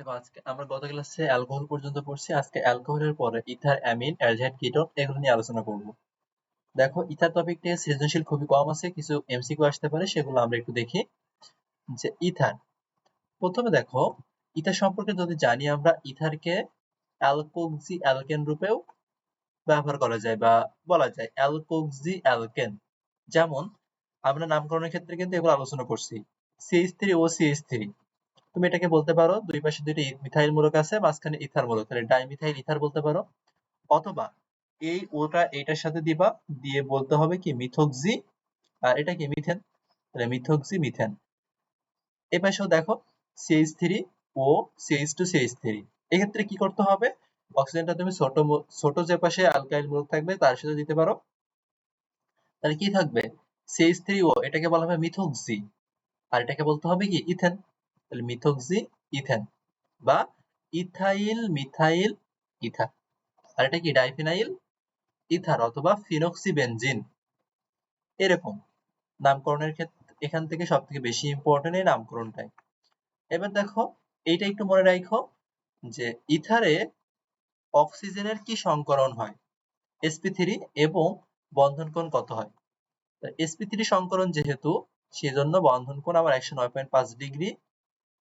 দেখো আজকে আমরা গত ক্লাসে অ্যালকোহল পর্যন্ত পড়ছি। আজকে অ্যালকোহলের পরে ইথার, অ্যামিন, অ্যালডিহাইড, কিটোন এগুলো নিয়ে আলোচনা করব। দেখো ইথার টপিকটি সৃজনশীল খুবই কম আছে, কিছু এমসিকিউ আসতে পারে, সেগুলো আমরা একটু দেখি। যে ইথার, প্রথমে দেখো ইথার সম্পর্কে যদি জানি, আমরা ইথারকে অ্যালকোক্সি অ্যালকেন রূপেও ব্যবহার করা যায় বা বলা যায় অ্যালকোক্সি অ্যালকেন। যেমন আমরা নামকরণের ক্ষেত্রে কিন্তু এগুলো আলোচনা করছি। CH3 ও CH3, তুমি এটাকে বলতে পারো দুই পাশে দুইটা মিথাইল মূলক আছে, মাঝখানে ইথার মূলক, তাহলে ডাইমিথাইল ইথার বলতে পারো। অথবা এই ওটা এটার সাথে দিবা, দিয়ে বলতে হবে কি মিথক্সি, আর এটা কি মিথেন, তাহলে মিথক্সি মিথেন। এই পাশেও দেখো CH3 ও CH2CH3, এক্ষেত্রে কি করতে হবে, অক্সিজেনটা তুমি ছোট যে পাশে অ্যালকাইল মূলক থাকবে তার সাথে দিতে পারো, তাহলে কি থাকবে CH3O, এটাকে বলা হবে মিথক্সি, আর এটাকে বলতে হবে কি ইথেন, তাহলে মিথক্সি ইথেন বা ইথাইল মিথাইল ইথার। আর এটা কি ডাইফিনাইল ইথার অথবা ফিনক্সিবেনজিন। এরকম নামকরণের ক্ষেত্রে এখান থেকে সব থেকে বেশি ইম্পর্টেন্ট এই নামকরণটাই। এবার দেখো এইটা একটু মনে রাখো যে ইথারে অক্সিজেনের কি সংকরণ হয়, sp3, এবং বন্ধন কোণ কত হয়। sp3 সংকরণ যেহেতু, সেজন্য বন্ধন কোণ আমার 109.5 ডিগ্রি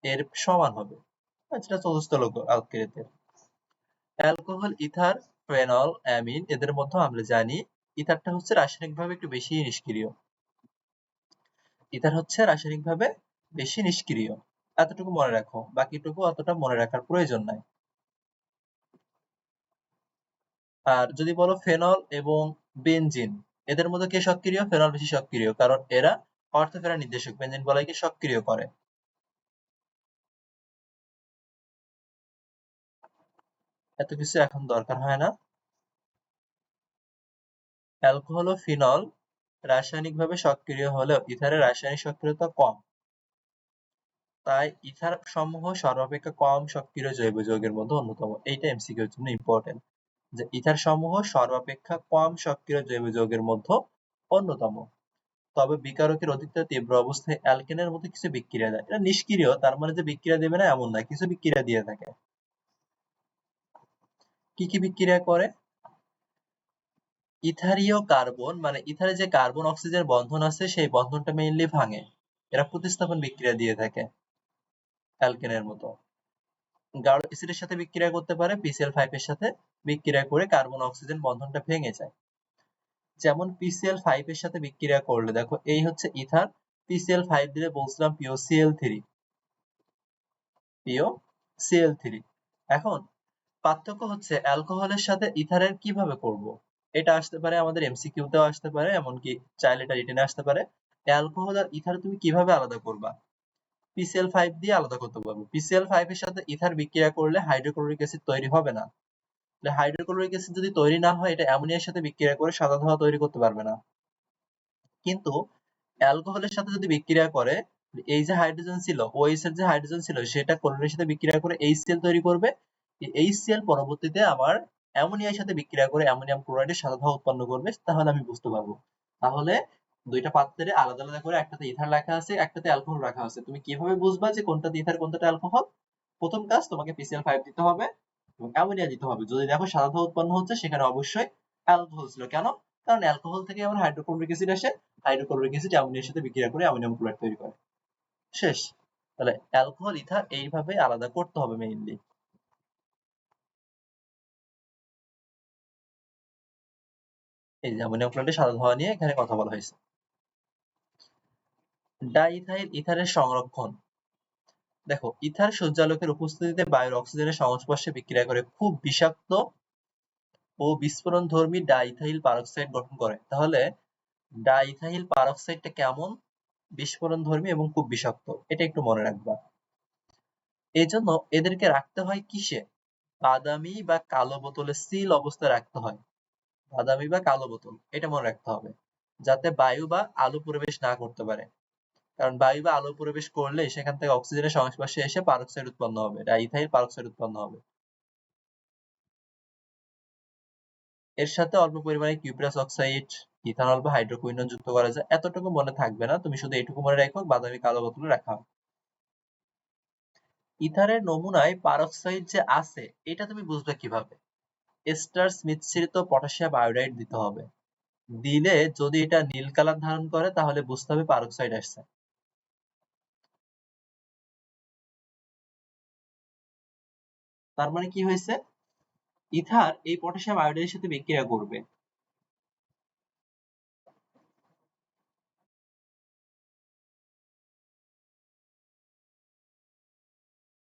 এর সমান হবে, যেটা চতুস্থলক অ্যালকেনেদের। অ্যালকোহল, ইথার, ফেনল, অ্যামিন এদের মধ্যে আমরা জানি ইথারটা হচ্ছে রাসায়নিকভাবে একটু বেশি নিষ্ক্রিয়। ইথার হচ্ছে রাসায়নিকভাবে বেশি নিষ্ক্রিয়, এতটুকু মনে রাখো, বাকিটুকু অতটা মনে রাখার প্রয়োজন নাই। আর যদি বলো ফেনল এবং বেনজিন, এদের মধ্যে কে সক্রিয়, ফেনল বেশি সক্রিয়, কারণ এরা অর্থফেরা নির্দেশক, বেনজিন বলয়কে সক্রিয় করে। এত কিছু এখন দরকার হয় না। অ্যালকোহল ও ফিনল রাসায়নিকভাবে সক্রিয় হলেও ইথারের রাসায়নিক সক্রিয়তা কম, তাই ইথার সমূহ সর্বাপেক্ষা কম সক্রিয় জৈব যৌগের মধ্যে অন্যতম। এইটা এমসিকিউ এর জন্য ইম্পর্টেন্ট, যে ইথার সমূহ সর্বাপেক্ষা কম সক্রিয় জৈব যৌগের মধ্যে অন্যতম। তবে বিকারকের অধিকতর তীব্র অবস্থায় অ্যালকেনের মধ্যে কিছু বিক্রিয়া দেয়। এটা নিষ্ক্রিয়, তার মানে যে বিক্রিয়া দেবে না এমন না, কিছু বিক্রিয়া দিয়ে থাকে। কি কি বিক্রিয়া করে, ইথারীয় কার্বন, মানে ইথারে যে কার্বন অক্সিজেন বন্ধন আছে সেই বন্ধনটা মেইনলি ভাঙে, এরা প্রতিস্থাপন বিক্রিয়া দিয়ে থাকে অ্যালকেনের মতো। গাঢ় অ্যাসিডের সাথে বিক্রিয়া করতে পারে, PCl5 এর সাথে বিক্রিয়া করে কার্বন অক্সিজেন বন্ধনটা ভেঙে যায়। যেমন PCl5 এর সাথে বিক্রিয়া করলে দেখো এই হচ্ছে ইথার, PCl5 দিলে বলছিলাম POCl3। এখন পার্থক্য হচ্ছে অ্যালকোহলের সাথে ইথারের কিভাবে করব, এটা আসতে পারে আমাদের এমসিকিউ তেও আসতে পারে, এমনকি চাইলে এটা রিটেনে আসতে পারে। অ্যালকোহল আর ইথার তুমি কিভাবে আলাদা করবা, PCl5 দিয়ে আলাদা করতে পারবো। PCl5 এর সাথে ইথার বিক্রিয়া করলে হাইড্রোক্লোরিক অ্যাসিড তৈরি হবে না, হাইড্রোক্লোরিক অ্যাসিড যদি তৈরি না হয়, এটা অ্যামোনিয়ার সাথে বিক্রিয়া করে সাদা ধোঁয়া তৈরি করতে পারবে না। কিন্তু অ্যালকোহলের সাথে যদি বিক্রিয়া করে, এই যে হাইড্রোজেন ছিল, OH এর যে হাইড্রোজেন ছিল সেটা ক্লোরিনের সাথে বিক্রিয়া করে HCl তৈরি করবে। এই HCl পরবর্তীতে আবার অ্যামোনিয়ার সাথে বিক্রিয়া করে অ্যামোনিয়াম ক্লোরাইডের সাদা ধোঁয়া উৎপন্ন করবে, তাহলে আমি বুঝতে পারবো। তাহলে দুইটা পাত্রে আলাদা আলাদা করে একটাতে ইথার রাখা আছে, একটাতে অ্যালকোহল রাখা আছে, তুমি কিভাবে বুঝবা যে কোনটাতে ইথার কোনটাতে অ্যালকোহল? প্রথম কাজ, তোমাকে PCl5 দিতে হবে এবং অ্যামোনিয়া দিতে হবে। যদি দেখো সাদা ধোঁয়া উৎপন্ন হচ্ছে, সেখানে অবশ্যই অ্যালকোহল ছিল। কেন? কারণ অ্যালকোহল থেকে আবার হাইড্রোক্লোরিক অ্যাসিড আসে, হাইড্রোক্লোরিক অ্যাসিড অ্যামোনিয়ার সাথে বিক্রিয়া করে অ্যামোনিয়াম ক্লোরাইড তৈরি করে। শেষ। তাহলে অ্যালকোহল ইথার এইভাবে আলাদা করতে হবে মেইনলি। এই যে অ্যামোনিয়াম ক্লোরাইডের সাদা ধোঁয়া নিয়ে এখানে কথা বলা হয়েছে। ডাইইথাইল ইথারের সংরক্ষণ। দেখো ইথার সূর্যালোকের উপস্থিতিতে বায়ুর অক্সিজেনের সংস্পর্শে বিক্রিয়া করে খুব বিষাক্ত ও বিস্ফোরণধর্মী ডাইইথাইল পারক্সাইড গঠন করে। তাহলে ডাইইথাইল পারক্সাইডটা কেমন, বিস্ফোরণধর্মী এবং খুব বিষাক্ত, এটা একটু মনে রাখবা। এজন্য এদেরকে রাখতে হয় কিসে, বাদামি বা কালো বোতলে সিল অবস্থায় রাখতে হয়। বাদামি বা কালো বোতল, এটা মনে রাখতে হবে, যাতে বায়ু বা আলো প্রবেশ না করতে পারে। কারণ বায়ু বা আলো প্রবেশ করলে সেখান থেকে অক্সিজেনের সংস্পর্শে এসে পারক্সাইড উৎপন্ন হবে, ডাইইথাইল পারক্সাইড উৎপন্ন হবে। এর সাথে অল্প পরিমাণে কিউপ্রাস অক্সাইড, ইথানল বা হাইড্রোকুইনন যুক্ত করা যায়। এতটুকু মনে থাকবে না, তুমি শুধু এইটুকু মনে রাখো, বাদামি কালো বোতলে রাখা হয়। ইথারের নমুনায় পারক্সাইড যে আছে এটা তুমি বুঝবে কিভাবে? এস্টার মিশ্রিত পটাশিয়াম আয়োডাইড দিতে হবে। দিলে যদি এটা নীল কালার ধারণ করে তাহলে বুঝতে হবে পারক্সাইড আসছে। তার মানে কি হয়েছে? ইথার এই পটাশিয়াম আয়োডাইডের সাথে বিক্রিয়া করবে।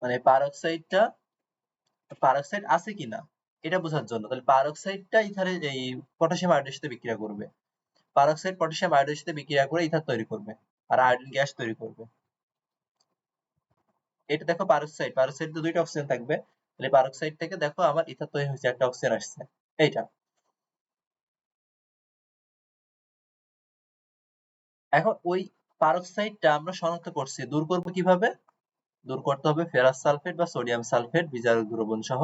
মানে পারক্সাইড আছে কিনা এটা বোঝার জন্য। তাহলে পারক্সাইডটা ইথারের এই পটাশিয়াম আয়োডাইডের সাথে বিক্রিয়া করবে। পারক্সাইড পটাশিয়াম আয়োডাইডের সাথে বিক্রিয়া করে ইথার তৈরি করবে আর আয়োডিন গ্যাস তৈরি করবে। এটা দেখো পারক্সাইড তো দুইটা অক্সিজেন থাকবে, তাহলে পারক্সাইড থেকে দেখো আমার ইথার তৈরি হয়েছে, একটা অক্সিজেন আসছে এইটা। এখন ওই পারক্সাইডটা আমরা শনাক্ত করছি, দূর করব কিভাবে? দূর করতে হবে ফেরাস সালফেট বা সোডিয়াম সালফেট বিজারক দ্রবণ সহ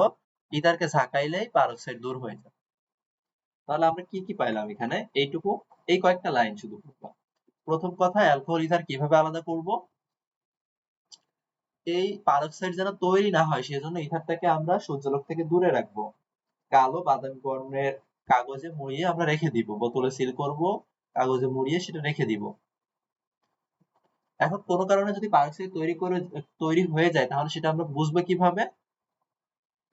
ইথারকে ঝাঁকাইলেই পারক্সাইড দূর হয়ে যায়। তাহলে আমরা কি কি পাইলাম এখানে? এইটুকু, এই কয়েকটা লাইন শুধু বুঝলাম। প্রথম কথা, অ্যালকোহল ইথার কিভাবে আলাদা করব? এই পারক্সাইড যেন তৈরি না হয় সেজন্য ইথারটাকে আমরা সূর্যালোক থেকে দূরে রাখবো। কালো বাদামি বর্ণের কাগজে মুড়িয়ে আমরা রেখে দিব, বোতলে সিল করব, কাগজে মুড়িয়ে সেটা রেখে দিব। এখন কোনো কারণে যদি পারক্সাইড তৈরি হয়ে যায় তাহলে সেটা আমরা বুঝবো কিভাবে?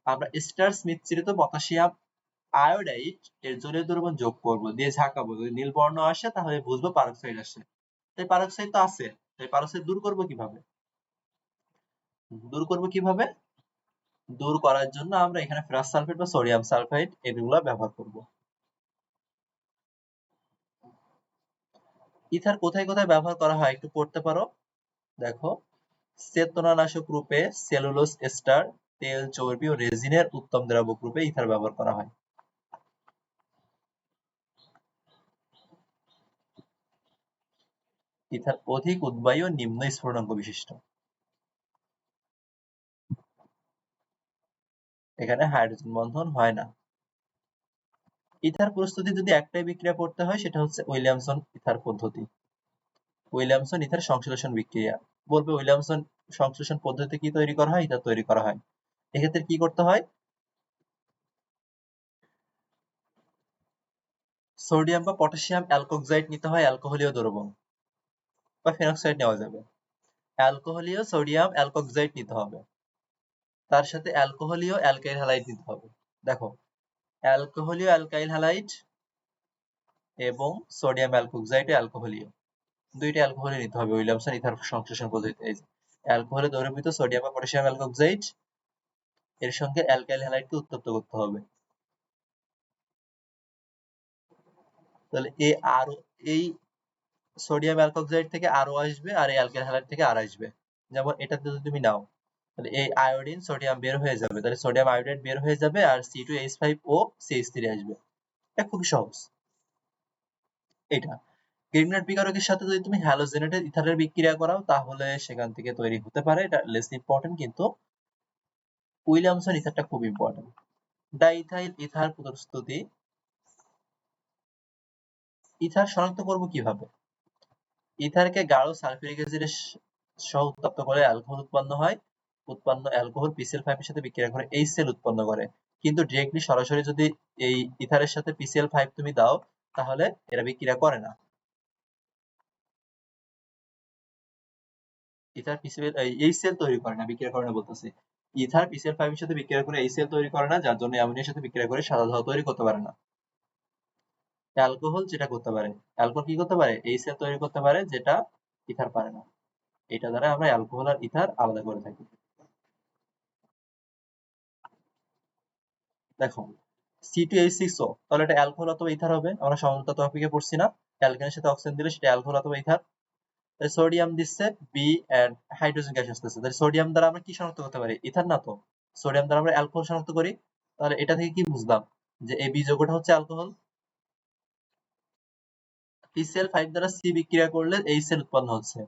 আমরা স্টার মিশ্রিত পটাশিয়াম আয়োডাইড এর জলীয় দ্রবণ যোগ করব, দিয়ে ঝাঁকাবো, যদি নীল বর্ণ আসে তাহলে বুঝবো পারক্সাইড আসে। তাই পারক্সাইড তো আছে, তাই পারক্সাইড দূর করব কিভাবে? দূর করব কিভাবে? দূর করার জন্য আমরা এখানে ফেরাস সালফেট বা সোডিয়াম সালফাইড এগুলা ব্যবহার করব। ইথার কোথায় কোথায় ব্যবহার করা হয় একটু পড়তে পারো। দেখো, চেতনানাশক রূপে সেলুলোজ এস্টার, তেল, চর্বি ও রেজিনের উত্তম দ্রাবক রূপে ইথার ব্যবহার করা হয়। ইথার অধিক উদ্বায়ী ও নিম্ন স্ফুটনাঙ্ক বিশিষ্ট। এখানে হাইড্রোজেন বন্ধন হয় না। ইথার প্রস্তুতি যদি একটাই বিক্রিয়া করতে হয় সেটা হচ্ছে উইলিয়ামসন ইথার পদ্ধতি। উইলিয়ামসন ইথার সংশ্লেষণ বিক্রিয়া। বলবে উইলিয়ামসন সংশ্লেষণ পদ্ধতিতে কি তৈরি করা হয়? ইথার তৈরি করা হয়। এক্ষেত্রে কি করতে হয়? সোডিয়াম বা পটাশিয়াম অ্যালকোক্সাইড নিতে হয়, অ্যালকোহলীয় দ্রবণ, বা ফেনক্সাইড নেওয়া যাবে। অ্যালকোহলীয় সোডিয়াম অ্যালকোক্সাইড নিতে হবে, তার সাথে অ্যালকোহলীয় অ্যালকাইল হ্যালাইড নিতে হবে। দেখো, অ্যালকোহলীয় অ্যালকাইল হ্যালাইড এবং সোডিয়াম অ্যালকোক্সাইড অ্যালকোহলীয়, দুইটা অ্যালকোহল নিতে হবে উইলিয়ামসন ইথার সংশ্লেষণ পদ্ধতিতে। এই যে অ্যালকোহলে দ্রবীভূত সোডিয়াম বা পটাশিয়াম অ্যালকোক্সাইড এর সঙ্গে অ্যালকাইল হ্যালাইডকে উত্তপ্ত করতে হবে। তাহলে এই সোডিয়াম অ্যালকোক্সাইড থেকে আরও আসবে আর এই অ্যালকাইল হ্যালাইড থেকে আর আসবে। যেমন এটাতে যদি তুমি নাও তাহলে এই আয়োডিন সোডিয়াম বের হয়ে যাবে, তাহলে সোডিয়াম আয়োডাইড বের হয়ে যাবে আর C2H5O CH3 আসবে। এটা খুবই সহজ। এটা গ্রিগনার্ড বিকারকের সাথে যদি তুমি হ্যালোজেনেটেড ইথারের বিক্রিয়া করাও তাহলে সেখান থেকে তৈরি হতে পারে, এটা লেস ইম্পর্টেন্ট, কিন্তু উইলিয়ামসন ইথারটা খুব ইম্পর্টেন্ট। ডাইইথাইল ইথার প্রস্তুতি। ইথার শনাক্ত করব কিভাবে? ইথারকে গাঢ় সালফিউরিক অ্যাসিডের সহ উত্তপ্ত করে অ্যালকোহল উৎপন্ন হয়। উৎপন্ন অ্যালকোহল PCl5 এর সাথে বিক্রিয়া করে HCl উৎপন্ন করে। কিন্তু ডিরেক্টলি সরাসরি যদি এই ইথারের সাথে PCl5 তুমি দাও তাহলে এরা বিক্রিয়া করে না। ইথার PCl HCl তৈরি করে না, বিক্রিয়া করে না বলতেছি। ইথার PCl5 এর সাথে বিক্রিয়া করে HCl তৈরি করে না, যার জন্য অ্যামোনিয়ার সাথে বিক্রিয়া করে সাদা ধোঁয়া তৈরি করতে পারে না। অ্যালকোহল যেটা করতে পারে, অ্যালকোহল কি করতে পারে? HCl তৈরি করতে পারে, যেটা ইথার পারে না। এটা দ্বারা আমরা অ্যালকোহল আর ইথার আলাদা করে থাকি। দেখো, C2H6O, তাহলে এটা অ্যালকোহল অথবা ইথার হবে। আমরা সমতা টপিকে পড়ছি না, অ্যালকেনের সাথে অক্সিজেন দিলে সেটা অ্যালকোহল অথবা ইথার। তাহলে সোডিয়াম দিচ্ছে বি এন্ড হাইড্রোজেন গ্যাস আসতেছে, তাহলে সোডিয়াম দ্বারা আমরা কি শনাক্ত করতে পারি? ইথার না তো। সোডিয়াম দ্বারা আমরা অ্যালকোহল শনাক্ত করি। তাহলে এটা থেকে কি বুঝলাম? যে এই বি যৌগটা হচ্ছে অ্যালকোহল। PCl5 দ্বারা সি বিক্রিয়া করলে HCl উৎপন্ন হচ্ছে।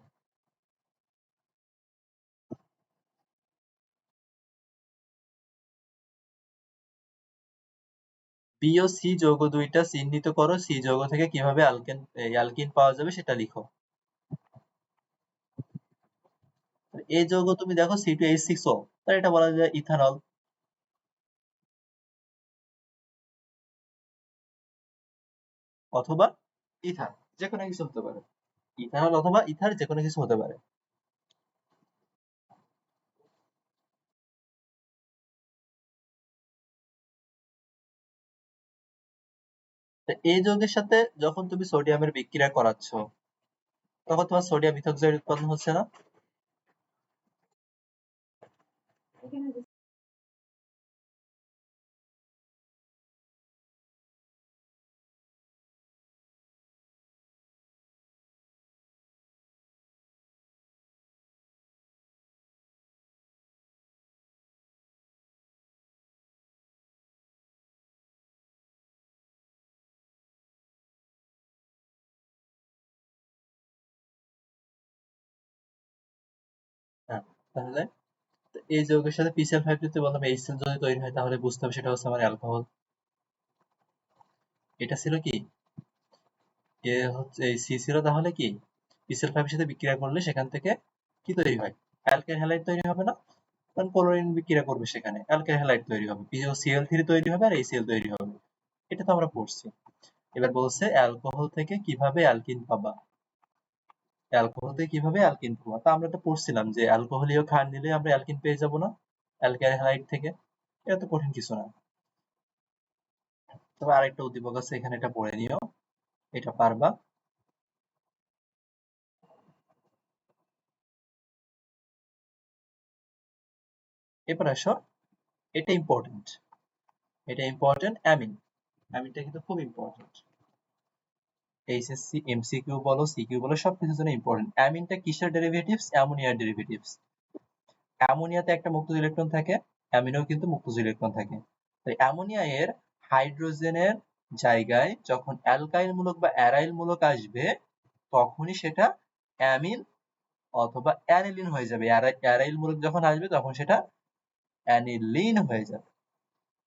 বি ও সি যৌগ দুইটা চিহ্নিত করো, সি যৌগ থেকে কিভাবে অ্যালকিন পাওয়া যাবে সেটা লিখো। এই যৌগ তুমি দেখো C2H6O, তাহলে এটা বলা যায় ইথানল। অথবা ইথার, যে কোনো কিছু হতে পারে। ইথানল অথবা ইথার যে কোনো কিছু হতে পারে। এই যৌগের সাথে যখন তুমি সোডিয়ামের বিক্রিয়া করাচ্ছ, তখন তোমার সোডিয়াম ইথক্সাইড উৎপন্ন হচ্ছে না? হ্যাঁ। তাহলে এই যৌগের সাথে PCl5 যদি বললাম HCl যদি তৈরি হয়, তাহলে বুঝতে হবে সেটা হচ্ছে আমার অ্যালকোহল। এটা ছিল কি, এ হচ্ছে এই সি ছিল তাহলে কি, PCl5 এর সাথে বিক্রিয়া করলে সেখান থেকে কি তৈরি হয়, অ্যালকেন হ্যালাইড তৈরি হবে না? কারণ ক্লোরিন বিক্রিয়া করবে, সেখানে অ্যালকেন হ্যালাইড তৈরি হবে, PCl3 তৈরি হবে আর HCl তৈরি হবে। এটা তো আমরা পড়ছি। এবার বলছে অ্যালকোহল থেকে কিভাবে অ্যালকিন পাবা। অ্যালকোহল থেকে কিভাবে অ্যালকিন পাবা, তা আমরা তো পড়ছিলাম যে অ্যালকোহলীয় ক্ষার নিলে আমরা অ্যালকিন পেয়ে যাব না অ্যালকাইল হ্যালাইড থেকে। এটা তো কঠিন কিছু না। তবে আরেকটা উদ্দীপক আছে, এখানে এটা পড়ে নিও, এটা পারবা। এবার আসো, এটা ইম্পর্টেন্ট, এটা ইম্পর্টেন্ট অ্যামিন। অ্যামিনটা কিন্তু খুব ইম্পর্টেন্ট। এইচএসসি এমসিকিউ বলো, সিকিউ বলো, সবকিছুর জন্য ইম্পর্টেন্ট। অ্যামিনটা কিসের ডেরিভেটিভস? অ্যামোনিয়ার ডেরিভেটিভস। অ্যামোনিয়াতে একটা মুক্ত ইলেকট্রন থাকে, অ্যামিনেও কিন্তু মুক্ত ইলেকট্রন থাকে। তাই অ্যামোনিয়া এর হাইড্রোজেনের জায়গায় যখন অ্যালকাইল মূলক বা অ্যারাইল মূলক আসবে, তখনই সেটা অ্যামিন অথবা অ্যানিলিন হয়ে যাবে। অ্যারাইল মূলক যখন আসবে তখন সেটা অ্যানিলিন হয়ে যাবে।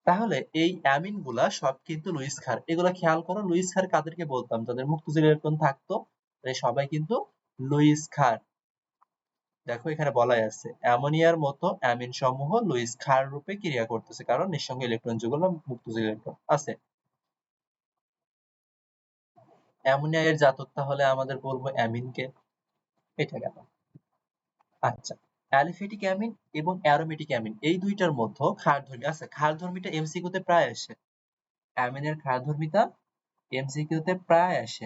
তাহলে এই অ্যামিন গুলা সব কিন্তু লুইস ক্ষার। এগুলা খেয়াল করো, লুইস ক্ষার কাদেরকে বলতাম? যাদের মুক্তজল ইলেকট্রন থাকতো, তাই সবাই কিন্তু লুইস ক্ষার। দেখো এখানে বলাই আছে অ্যামোনিয়ার মতো অ্যামিন সমূহ লুইস ক্ষার রূপে ক্রিয়া করতেছে, কারণ নিঃসঙ্গ ইলেকট্রন যুগল মুক্তজল ইলেকট্রন আছে। অ্যামোনিয়া এর জাতক তাহলে আমাদের বলবো অ্যামিনকে। এটা গেল। আচ্ছা, অ্যালিফেটিক অ্যামিন এবং অ্যারোমেটিক অ্যামিন এই দুইটার মধ্যে ক্ষারধর্মী আছে। ক্ষারধর্মীটা এমসিকিউতে প্রায় আসে। অ্যামিনের ক্ষারধর্মিতা এমসিকিউতে প্রায় আসে।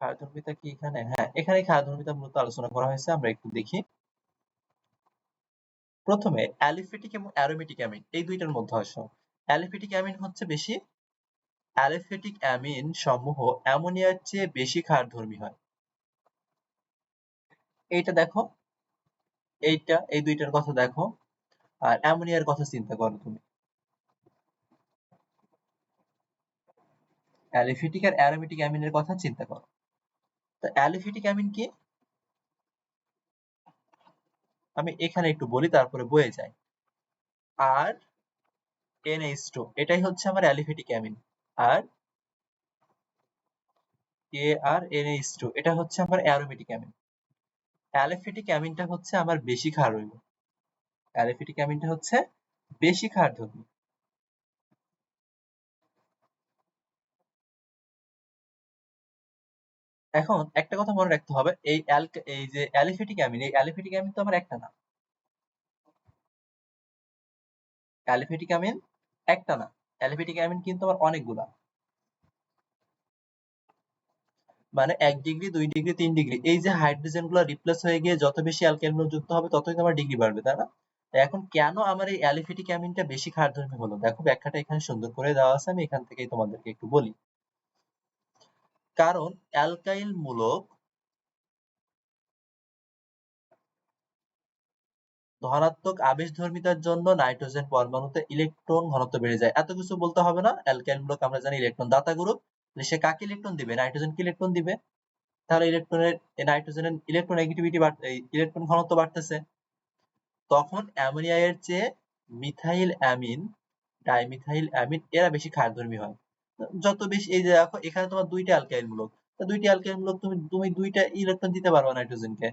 ক্ষারধর্মিতা কি এখানে? হ্যাঁ, এখানে ক্ষারধর্মিতা মূলত আলোচনা করা হয়েছে, আমরা একটু দেখি। প্রথমে অ্যালিফেটিক এবং অ্যারোমেটিক অ্যামিন এই দুইটার মধ্যে আসো। অ্যালিফেটিক অ্যামিন হচ্ছে বেশি, অ্যালিফেটিক অ্যামিন সমূহ অ্যামোনিয়ার চেয়ে বেশি ক্ষারধর্মী হয়। এইটা দেখো, এইটা, এই দুইটার কথা দেখো, আর অ্যামোনিয়ার কথা চিন্তা করো তুমি। অ্যালিফেটিক আর অ্যারোমেটিক অ্যামিনের কথা চিন্তা করো। তো অ্যালিফেটিক অ্যামিন কি, আমি এখানে একটু বলি তারপরে বয়ে যাই। আর NH2 এটাই হচ্ছে আমার অ্যালিফেটিক অ্যামিন। আর ArNH2 এটা হচ্ছে আমার অ্যারোমেটিক অ্যামিন। অ্যালিফেটিক অ্যামিনটা হচ্ছে আমার বেশি ক্ষারধর্মী। অ্যালিফেটিক অ্যামিনটা হচ্ছে বেশি ক্ষারধর্মী। এখন একটা কথা মনে রাখতে হবে, এই যে অ্যালিফেটিক অ্যামিন, এই অ্যালিফেটিক অ্যামিন তো আমার একটা না। অ্যালিফেটিক অ্যামিন একটা না, অ্যালিফেটিক অ্যামিন কিন্তু আমার অনেকগুলা। মানে 1 ডিগ্রি, 2 ডিগ্রি, 3 ডিগ্রি, এই যে হাইড্রোজেন গুলো রিপ্লেস হয়ে গিয়ে যত বেশি অ্যালকাইল গ্রুপ যুক্ত হবে ততই তো আমার ডিগ্রি বাড়বে, তাই না? এখন কেন আমার এই অ্যালিফেটিক অ্যামিনটা বেশি ক্ষারধর্মী হলো, দেখো ব্যাখ্যাটা এখানে সুন্দর করে দেওয়া আছে, আমি এখান থেকেই তোমাদেরকে একটু বলি। কারণ অ্যালকাইল মূলক ধনাত্মক আবেশধর্মিতার জন্য নাইট্রোজেন পরমাণুতে ইলেকট্রন ঘনত্ব বেড়ে যায়। এত কিছু বলতে হবে না, অ্যালকাইল মূলক আমরা জানি ইলেকট্রন দাতা গ্রুপ, সে কাকে ইলেকট্রন দিবে? নাইট্রোজেনকে ইলেকট্রন দিবে। তাহলে ইলেকট্রনের, নাইট্রোজেনের ইলেকট্রোনেগেটিভিটি ইলেকট্রন ঘনত্ব বাড়তেছে। তখন অ্যামোনিয়া এর চেয়ে মিথাইল অ্যামিন ডাইমিথাইল অ্যামিন এরা বেশি ক্ষারধর্মী হয়। যত বেশি, এই যে দেখো এখানে তোমার দুইটা অ্যালকাইল মূলক, দুইটা অ্যালকাইল মূলক তুমি তুমি দুইটা ইলেকট্রন দিতে পারবা নাইট্রোজেনকে,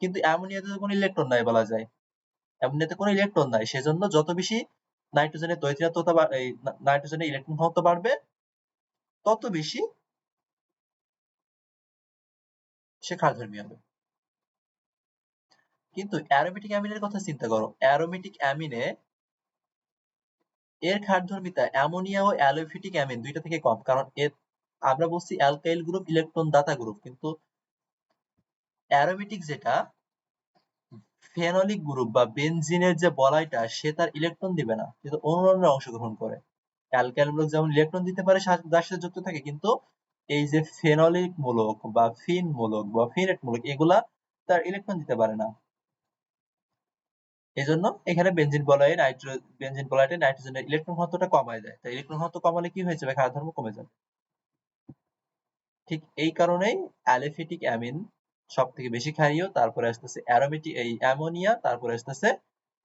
কিন্তু অ্যামোনিয়াতে তো কোনো ইলেকট্রন নাই বলা যায়, অ্যামোনিয়াতে কোনো ইলেকট্রন নাই, সেজন্য যত বেশি নাইট্রোজেনের দ্বৈতিনাত্মতা এই নাইট্রোজেনের ইলেকট্রন ঘনত্ব বাড়বে তত বেশি সে ক্ষারধর্মী হবে। কিন্তু অ্যারোমেটিক অ্যামিনের কথা চিন্তা করো, অ্যারোমেটিক অ্যামিনে এর ক্ষারধর্মিতা অ্যামোনিয়া ও অ্যালোফিটিক অ্যামিন দুইটা থেকে কম, কারণ এর আমরা বলছি অ্যালকাইল গ্রুপ ইলেকট্রন দাতা গ্রুপ, কিন্তু অ্যারোমেটিক যেটা ফেনলিক গ্রুপ বা বেনজিনের যে বলাইটা সে তার ইলেকট্রন দিবে না, কিন্তু অনুরণনে অংশগ্রহণ করে। অ্যালকাইল মূলক যেমন ইলেকট্রন দিতে পারে যার সাথে যুক্ত থাকে, কিন্তু এই যে ফেনলিক মূলক বা ফিন মূলক বা ফিনেট মূলক এগুলা তার ইলেকট্রন দিতে পারে না। এজন্য এখানে বেনজিন বলাইটে নাইট্রোজেনের ইলেকট্রন ঘনত্বটা কমায় দেয়, তাই ইলেকট্রন ঘনত্ব কমালে কি হয়ে যাবে, ক্ষারধর্ম কমে যাবে। ঠিক এই কারণেই অ্যালিফেটিক অ্যামিন সব থেকে বেশি ক্ষারীয়, তারপরে আসতেছে অ্যারোমেটিক এই অ্যামোনিয়া, তারপরে আসতেছে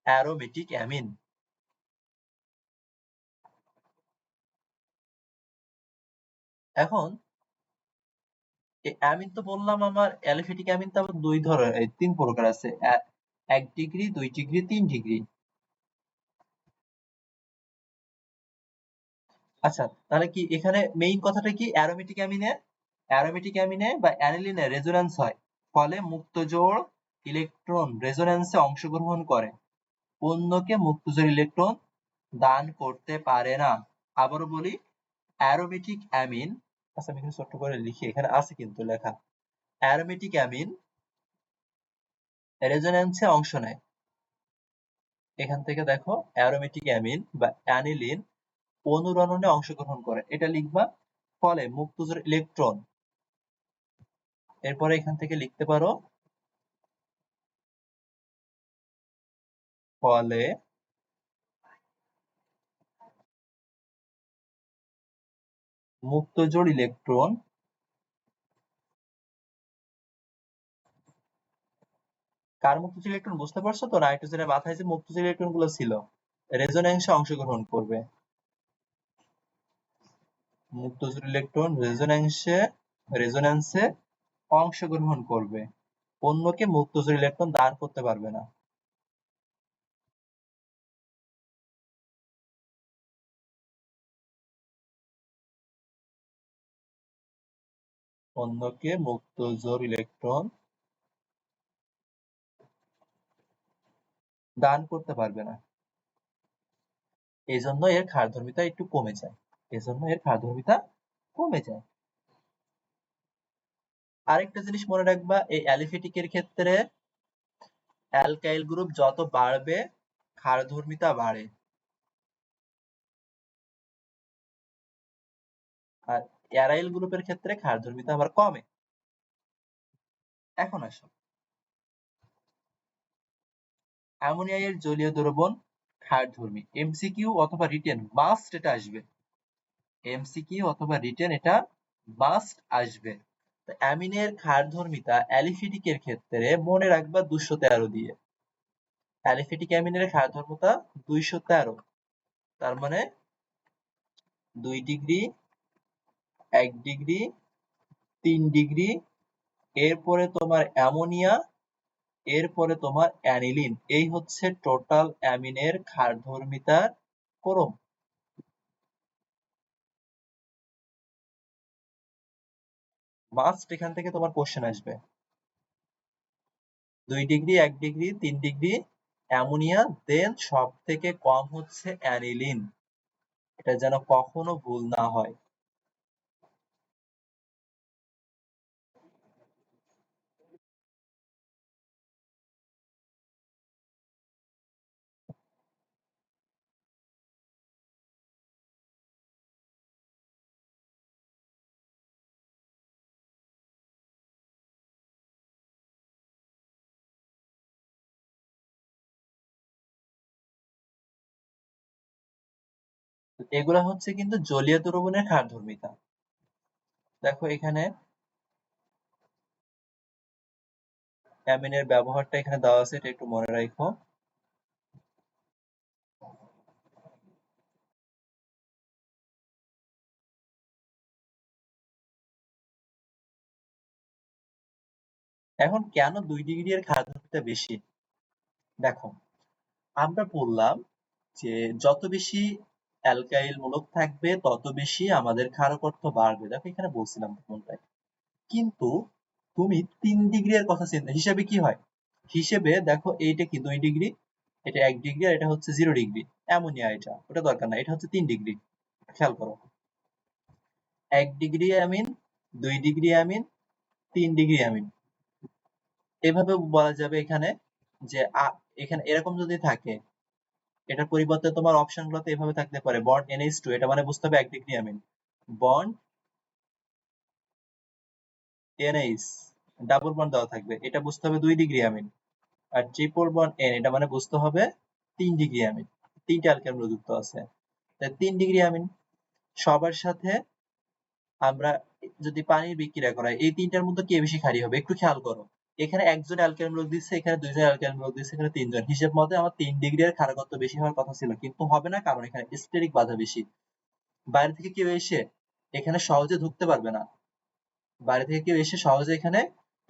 অ্যারোমেটিক অ্যামিন। এখন এই অ্যামিন তো বললাম, আমার অ্যালিফেটিক অ্যামিন তো আবার দুই ধরনের, এই তিন প্রকার আছে, 1 ডিগ্রি 2 ডিগ্রি 3 ডিগ্রি। আচ্ছা, তাহলে কি এখানে মেইন কথাটা কি, অ্যারোমেটিক অ্যামিনে বা অ্যানিলিনে রেজোন্যান্স হয়, ফলে মুক্ত জোড় ইলেকট্রন রেজোন্যান্সে অংশগ্রহণ করে, অন্যকে মুক্ত জোড় ইলেকট্রন দান করতে পারে না। আবারও বলি, অ্যারোমেটিক অ্যামিন, আচ্ছা আমি এখানে ছোট্ট করে লিখি, এখানে আছে কিন্তু লেখা, অ্যারোমেটিক অ্যামিন রেজোন্যান্সে অংশ নেয়। এখান থেকে দেখো, অ্যারোমেটিক অ্যামিন বা অ্যানিলিন অনুরণনে অংশগ্রহণ করে, এটা লিখবা, ফলে মুক্ত জোড় ইলেকট্রন, এরপরে এখান থেকে লিখতে পারো ফলে মুক্ত জোড় ইলেকট্রন, কার মুক্ত জোড় ইলেকট্রন বুঝতে পারছো তো, নাইট্রোজেনের মাথায় যে মুক্ত জোড় ইলেকট্রন গুলো ছিল রেজোন্যান্সে অংশগ্রহণ করবে, মুক্ত জোড় ইলেকট্রন রেজোন্যান্সে অংশগ্রহণ করবে, অন্যকে মুক্ত জোড় ইলেকট্রন দান করতে পারবে না। অন্যকে মুক্ত জোড় ইলেকট্রন দান করতে পারবে না, এজন্য এর ক্ষারধর্মিতা একটু কমে যায়, এজন্য এর ক্ষারধর্মিতা কমে যায়। আরেকটা জিনিস মনে রাখবা, এই অ্যালিফেটিকের ক্ষেত্রে অ্যালকাইল গ্রুপ যত বাড়বে ক্ষারধর্মিতা বাড়ে, আর অ্যারাইল গ্রুপের ক্ষেত্রে ক্ষারধর্মিতা আবার কমে। এখন আসো, অ্যামোনিয়া এর জলীয় দ্রবণ ক্ষারধর্মী, এমসিকিউ অথবা রিটেন মাস্ট এটা আসবে, এমসিকিউ অথবা রিটেন এটা মাস্ট আসবে। তো অ্যামিনের ক্ষারধর্মিতা অ্যালিফেটিকের ক্ষেত্রে মনে রাখবা 213 দিয়ে, অ্যালিফেটিক অ্যামিনের ক্ষারধর্মিতা 213, তার মানে 2 ডিগ্রি 1 ডিগ্রি 3 ডিগ্রি, এরপরে তোমার অ্যামোনিয়া, এরপরে তোমার অ্যানিলিন, এই হচ্ছে টোটাল অ্যামিনের ক্ষারধর্মিতার ক্রম। মাস্ট এখান থেকে তোমার কোশ্চেন আসবে, 2 ডিগ্রি 1 ডিগ্রি 3 ডিগ্রি অ্যামোনিয়া, দেন সব থেকে কম হচ্ছে অ্যানিলিন, এটা যেন কখনো ভুল না হয়। এগুলা হচ্ছে কিন্তু জলীয় দ্রবণের ক্ষারধর্মিতা। দেখো এখানে অ্যামিনের ব্যবহারটা এখানে দেওয়া আছে, এটা একটু মনে রাখো। এখন কেন 2 ডিগ্রি এর ক্ষারকত্বটা বেশি? দেখো, আমরা বললাম যে যত বেশি অ্যালকাইল মূলক থাকবে তত বেশি আমাদের ক্ষারকত্ব বাড়বে। দেখো এখানে বলছিলাম কোনটায়। কিন্তু তুমি 3 ডিগ্রি এর কথা চিন্তা হিসাবে কি হয়? হিসেবে দেখো এইটা কি 2 ডিগ্রি, এটা 1 ডিগ্রি আর এটা হচ্ছে 0 ডিগ্রি। অ্যামোনিয়া এটা, ওটা দরকার না। এটা হচ্ছে 3 ডিগ্রি। খেয়াল করো। 1 degree amine, 2 degree amine, 3 degree amine. এভাবে বলা যাবে এখানে যে এখানে এরকম যদি থাকে, এটার পরিবর্তে তোমার অপশনগুলোতে এভাবে থাকতে পারে বন্ড NH2, এটা মানে বুঝতে হবে 1 degree amine. Bond NH double bond দেওয়া থাকবে, এটা বুঝতে হবে 2 ডিগ্রি অ্যামিন। আর ট্রিপল বন্ড N, এটা মানে বুঝতে হবে 3 ডিগ্রি অ্যামিন। তিনটা অ্যালকেন যুক্ত আছে, তাই 3 ডিগ্রি অ্যামিন। সবার সাথে আমরা যদি পানির বিক্রিয়া করাই, এই তিনটার মধ্যে কে বেশি ক্ষারীয় হবে একটু খেয়াল করো। এখানে একজন অ্যালকেন মূলক দিচ্ছে, এখানে দুইজন অ্যালকেন মূলক দিচ্ছে, এখানে তিনজন। হিসেব মতে আমার 3 ডিগ্রি এর ক্ষারকত্ব বেশি হওয়ার কথা ছিল, কিন্তু হবে না, কারণ এখানে স্টেরিক বাধা বেশি। বাইরে থেকে কেউ এসে এখানে সহজে ঢুকতে পারবে না। বাইরে থেকে কেউ এসে সহজে এখানে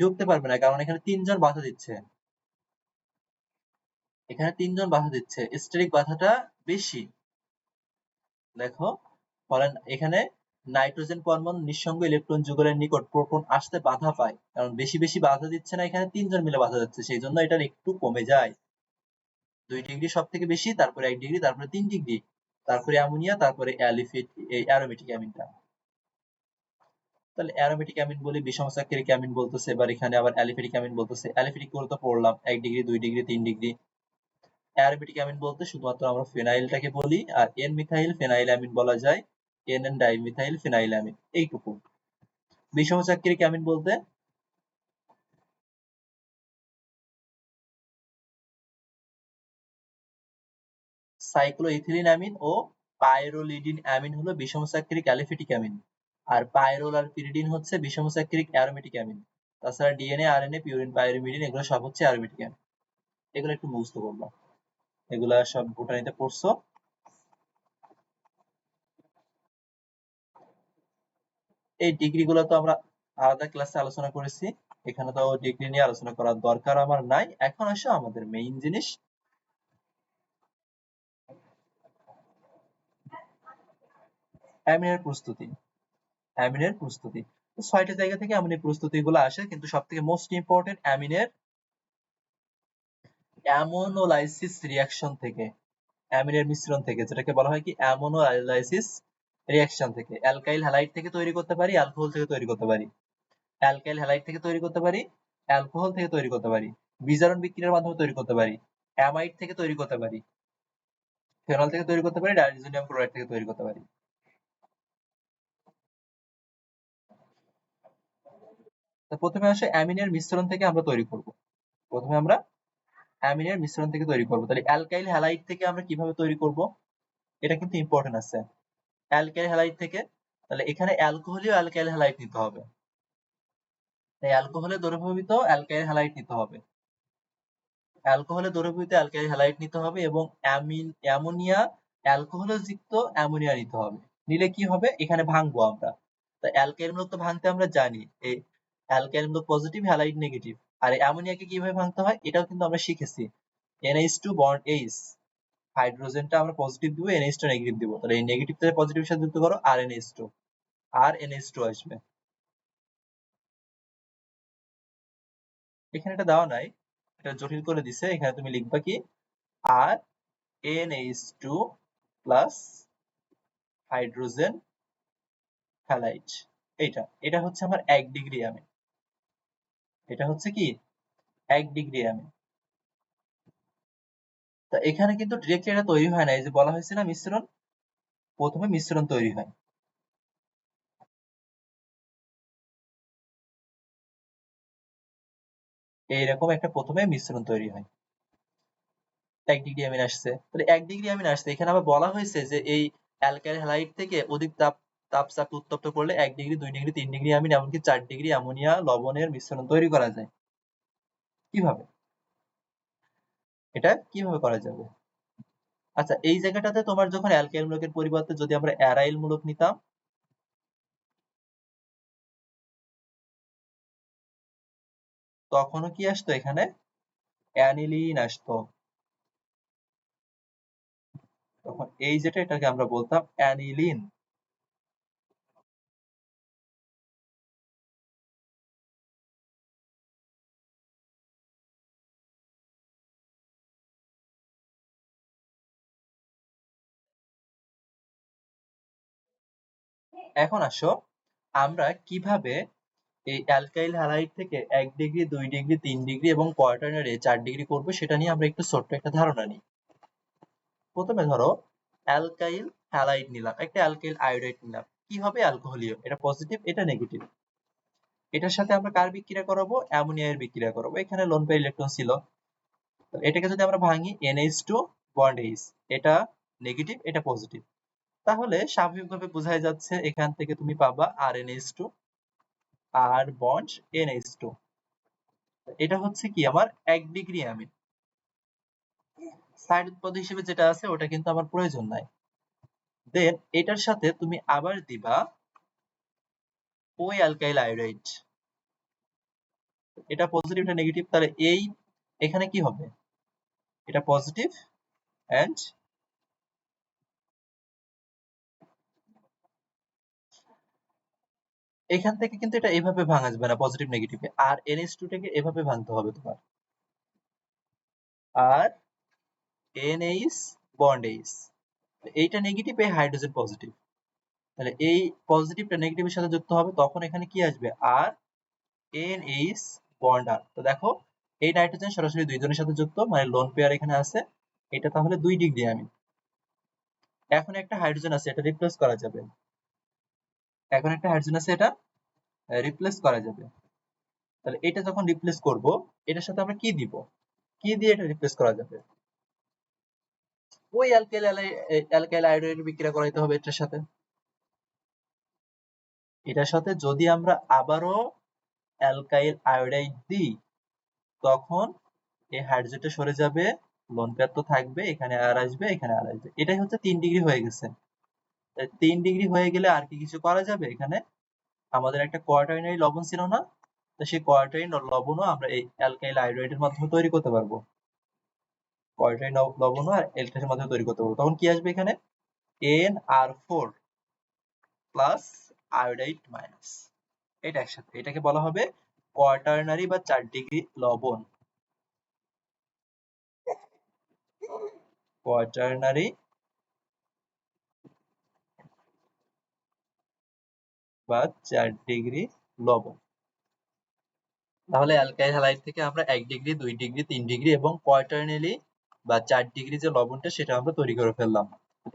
ঢুকতে পারবে না, কারণ এখানে তিনজন বাধা দিচ্ছে। এখানে তিনজন বাধা দিচ্ছে, স্টেরিক বাধাটা বেশি। দেখো, ফলে এখানে নাইট্রোজেন পরমাণু নিঃসঙ্গ ইলেকট্রন যুগলের নিকট প্রোটন আসতে বাধা পায়, কারণ বেশি বেশি বাধা দিচ্ছে না, এখানে তিনজন মিলে বাধা দিচ্ছে, সেই জন্য এটার একটু কমে যায়। 2 ডিগ্রি সব থেকে বেশি, তারপরে 1 ডিগ্রি, তারপরে 3 ডিগ্রি, তারপরে অ্যামোনিয়া, তারপরে অ্যারোমেটিক অ্যামিনটা। তাহলে অ্যারোমেটিক অ্যামিন বলি, বিষম সাকরিক অ্যামিন বলতেছে, এবার এখানে আবার অ্যালিফেটিক অ্যামিন বলতেছে। অ্যালিফেটিক গুলো তো পড়লাম, 1 degree, 2 degree, 3 degree. Aromatic amine বলতে শুধুমাত্র আমরা ফেনাইলটাকে বলি, আর এন মিথাইল ফেনাইল অ্যামিন বলা যায়, এন ডাইমিথাইল ফেনাইল অ্যামিন, এইটুকু। বিষম সাকরিক অ্যামিন বলতে সাইক্লোইথিলিন অ্যামিন ও পাইরোলিডিন অ্যামিন হলো বিষম সাকরিক অ্যালিফেটিক অ্যামিন, আর পাইরোল আর পিরিডিন হচ্ছে বিষম সাকরিক অ্যারোমেটিক অ্যামিন। তাছাড়া ডিএনএ, আরএনএ, পিউরিন, পাইরিমিডিন এগুলো সব হচ্ছে অ্যারোমেটিক অ্যামিন। এগুলো একটু মুখস্থ করবা, এগুলা সব ভুটানিতে পড়ছো। এই ডিগ্রি গুলো তো আমরা আলাদা ক্লাসে আলোচনা করেছি, এখানে তো ডিগ্রি নিয়ে আলোচনা করার দরকার আমার নাই। এখন আসো আমাদের মেইন জিনিস, অ্যামিনের প্রস্তুতি। অ্যামিনের প্রস্তুতি, তো 6টা জায়গা থেকে অ্যামিনের প্রস্তুতি গুলো আসে, কিন্তু সব থেকে মোস্ট ইম্পর্টেন্ট অ্যামিনের অ্যামোনোলাইসিস রিঅ্যাকশন থেকে, অ্যামিনের মিশ্রণ থেকে, যেটাকে বলা হয় কি অ্যামোনোলাইসিস রিঅ্যাকশন থেকে। অ্যালকাইল হ্যালাইড থেকে তৈরি করতে পারি, অ্যালকোহল থেকে তৈরি করতে পারি। অ্যালকাইল হ্যালাইড থেকে তৈরি করতে পারি, অ্যালকোহল থেকে তৈরি করতে পারি। বিজারণ বিক্রিয়ার মাধ্যমে তৈরি করতে পারি, অ্যামাইড থেকে তৈরি করতে পারি, ফেনল থেকে তৈরি করতে পারি, ডাইজোনিয়াম ক্লোরাইড থেকে তৈরি করতে পারি। তো প্রথমে আসে অ্যামিনের মিশ্রণ থেকে আমরা তৈরি করব। প্রথমে আমরা অ্যামিনের মিশ্রণ থেকে তৈরি করব। তাহলে অ্যালকাইল হ্যালাইড থেকে আমরা কিভাবে তৈরি করব, এটা কিন্তু ইম্পর্টেন্ট আছে। অ্যালকাইল হ্যালাইড থেকে, তাহলে এখানে অ্যালকোহলীয় অ্যালকাইল হ্যালাইড নিতে হবে, তাই অ্যালকোহলে দ্রবীভূত অ্যালকাইল হ্যালাইড নিতে হবে। অ্যালকোহলে দ্রবীভূত অ্যালকাইল হ্যালাইড নিতে হবে, এবং অ্যামোনিয়া অ্যালকোহলে যুক্ত অ্যামোনিয়া নিতে হবে। নিলে কি হবে, এখানে ভাঙবো আমরা। তো অ্যালকাইল মূলক তো ভাঙতে আমরা জানি, এই অ্যালকাইল মূলক পজিটিভ, হ্যালাইড নেগেটিভ। আর এই অ্যামোনিয়াকে কিভাবে ভাঙতে হয় এটাও কিন্তু আমরা শিখেছি। NH2 বন্ড H, হাইড্রোজেনটা আমরা পজিটিভ দিব, NH টা নেগেটিভ দিব। তাহলে এই নেগেটিভ থেকে পজিটিভের সাথে যুক্ত করো, আর NH2, আর NH2 আসবে। এখানে এটা দেওয়া নাই, এটা জটিল করে দিছে। এখানে তুমি লিখবা কি, আর NH2 প্লাস হাইড্রোজেন হ্যালাইড। এটা হচ্ছে আমার 1 ডিগ্রি অ্যামিন। এটা হচ্ছে কি 1 ডিগ্রি অ্যামিন। তা এখানে কিন্তু ডিরেক্টলি এটা তৈরি হয় না, এই যে বলা হয়েছে না মিশ্রণ, প্রথমে মিশ্রণ তৈরি হয়। এইরকম একটা প্রথমে মিশ্রণ তৈরি হয়। 1 ডিগ্রি অ্যামিন আসছে, তাহলে 1 ডিগ্রি অ্যামিন আসছে। এখানে আবার বলা হয়েছে যে এই অ্যালকাইল হ্যালাইড থেকে অধিক তাপচাপে উত্তপ্ত করলে 1 ডিগ্রি, 2 ডিগ্রি, 3 ডিগ্রি অ্যামিন, এমনকি 4 ডিগ্রি অ্যামোনিয়া লবণের মিশ্রণ তৈরি করা যায়। কিভাবে, এটা কিভাবে করা যাবে? আচ্ছা, এই জায়গাটাতে তোমার যখন অ্যালকাইল মূলকের পরিবর্তে যদি আমরা অ্যারাইল মূলক নিতাম, তখনও কি আসতো এখানে অ্যানিলিন আসতো। তখন এই যেটা এটাকে আমরা বলতাম অ্যানিলিন। এখন আসো আমরা কিভাবে এই অ্যালকাইল হ্যালাইড থেকে 1 ডিগ্রি 2 ডিগ্রি 3 ডিগ্রি এবং কোয়াটারনারি 4 ডিগ্রি করবো সেটা নিয়ে আমরা একটু ছোট্ট একটা ধারণা নিই। প্রথমে ধরো অ্যালকাইল হ্যালাইড নিলাম, একটা অ্যালকাইল আয়োডাইড নিলাম, কি হবে অ্যালকোহলীয়, এটা পজিটিভ এটা নেগেটিভ। এটার সাথে আমরা কার বিক্রিয়া করাবো, অ্যামোনিয়ার বিক্রিয়া করাবো। এখানে লোন পেয়ার ইলেকট্রন ছিল, এটাকে যদি আমরা ভাঙি NH2 বন্ড H, এটা নেগেটিভ এটা পজিটিভ। তাহলে স্বাভাবিকভাবে বোঝাই যাচ্ছে এখান থেকে তুমি পাবা RnH2 আর বন্ড NH2। এটা হচ্ছে কি আমার 1 ডিগ্রি অ্যামিন। সাইড উৎপাদ হিসেবে যেটা আছে ওটা কিন্তু আমার প্রয়োজন নাই। দেন এটার সাথে তুমি আবার দিবা ওই অ্যালকাইল আয়োডাইড, এটা পজিটিভ এটা নেগেটিভ, তাহলে এই এখানে কি হবে, এটা পজিটিভ এন্ড এখান থেকে কিন্তু এটা এভাবে ভাঙা যাবে না পজিটিভ নেগেটিভে, আর NH2 টাকে এভাবে ভাঙতে হবে তোমার, আর NH বন্ড H, এইটা নেগেটিভ এই হাইড্রোজেন পজিটিভ, তাহলে এই পজিটিভটা নেগেটিভের সাথে যুক্ত হবে, তখন এখানে কি আসবে আর NH বন্ড আর। তো দেখো এই নাইট্রোজেন সরাসরি দুইজনের সাথে যুক্ত, মানে লোন পেয়ার এখানে আছে, এটা তাহলে 2 ডিগ্রি অ্যামিন। এখন একটা হাইড্রোজেন আছে, এটা রিপ্লেস করা যাবে, এখন একটা হাইড্রোজেন আছে, এটা রিপ্লেস করা যাবে। তাহলে এটা যখন রিপ্লেস করব, এটার সাথে আমরা কি দিব, কি দিয়ে এটা রিপ্লেস করা যাবে, ওই অ্যালকাইল আয়োডাইড বিক্রিয়া করাইতে হবে এটার সাথে। এটার সাথে যদি আমরা আবারও অ্যালকাইল আয়োডাইড দিই, তখন এই হাইড্রোজেনটা সরে যাবে, লোন পেয়ার তো থাকবে, এখানে আর আসবে এখানে আর আসবে, এটাই হচ্ছে 3 ডিগ্রি হয়ে গেছে। 3 ডিগ্রি হয়ে গেলে আর কি কিছু করা যাবে, এখানে আমাদের একটা কোয়াটারনারি লবণ ছিল না, তো সেই কোয়াটারনারি লবণও আমরা এই অ্যালকাইল আয়োডাইডের মাধ্যমে তৈরি করতে পারবো, কোয়াটারনারি লবণও আর অ্যালকাইলের মাধ্যমে তৈরি করতে পারবো। তখন কি আসবে এখানে NR4 প্লাস আয়োডাইড মাইনাস, এটা একসাথে, এটাকে বলা হবে কোয়াটারনারি বা 4 ডিগ্রি লবণ, কোয়াটারনারি বা 4 ডিগ্রি লবণ। তাহলে অ্যালকাইল হ্যালাইড থেকে আমরা 1 ডিগ্রি 2 ডিগ্রি 3 ডিগ্রি এবং কোয়াটারনারি বা 4 ডিগ্রি যে লবণটা সেটা আমরা তৈরি করে ফেললাম।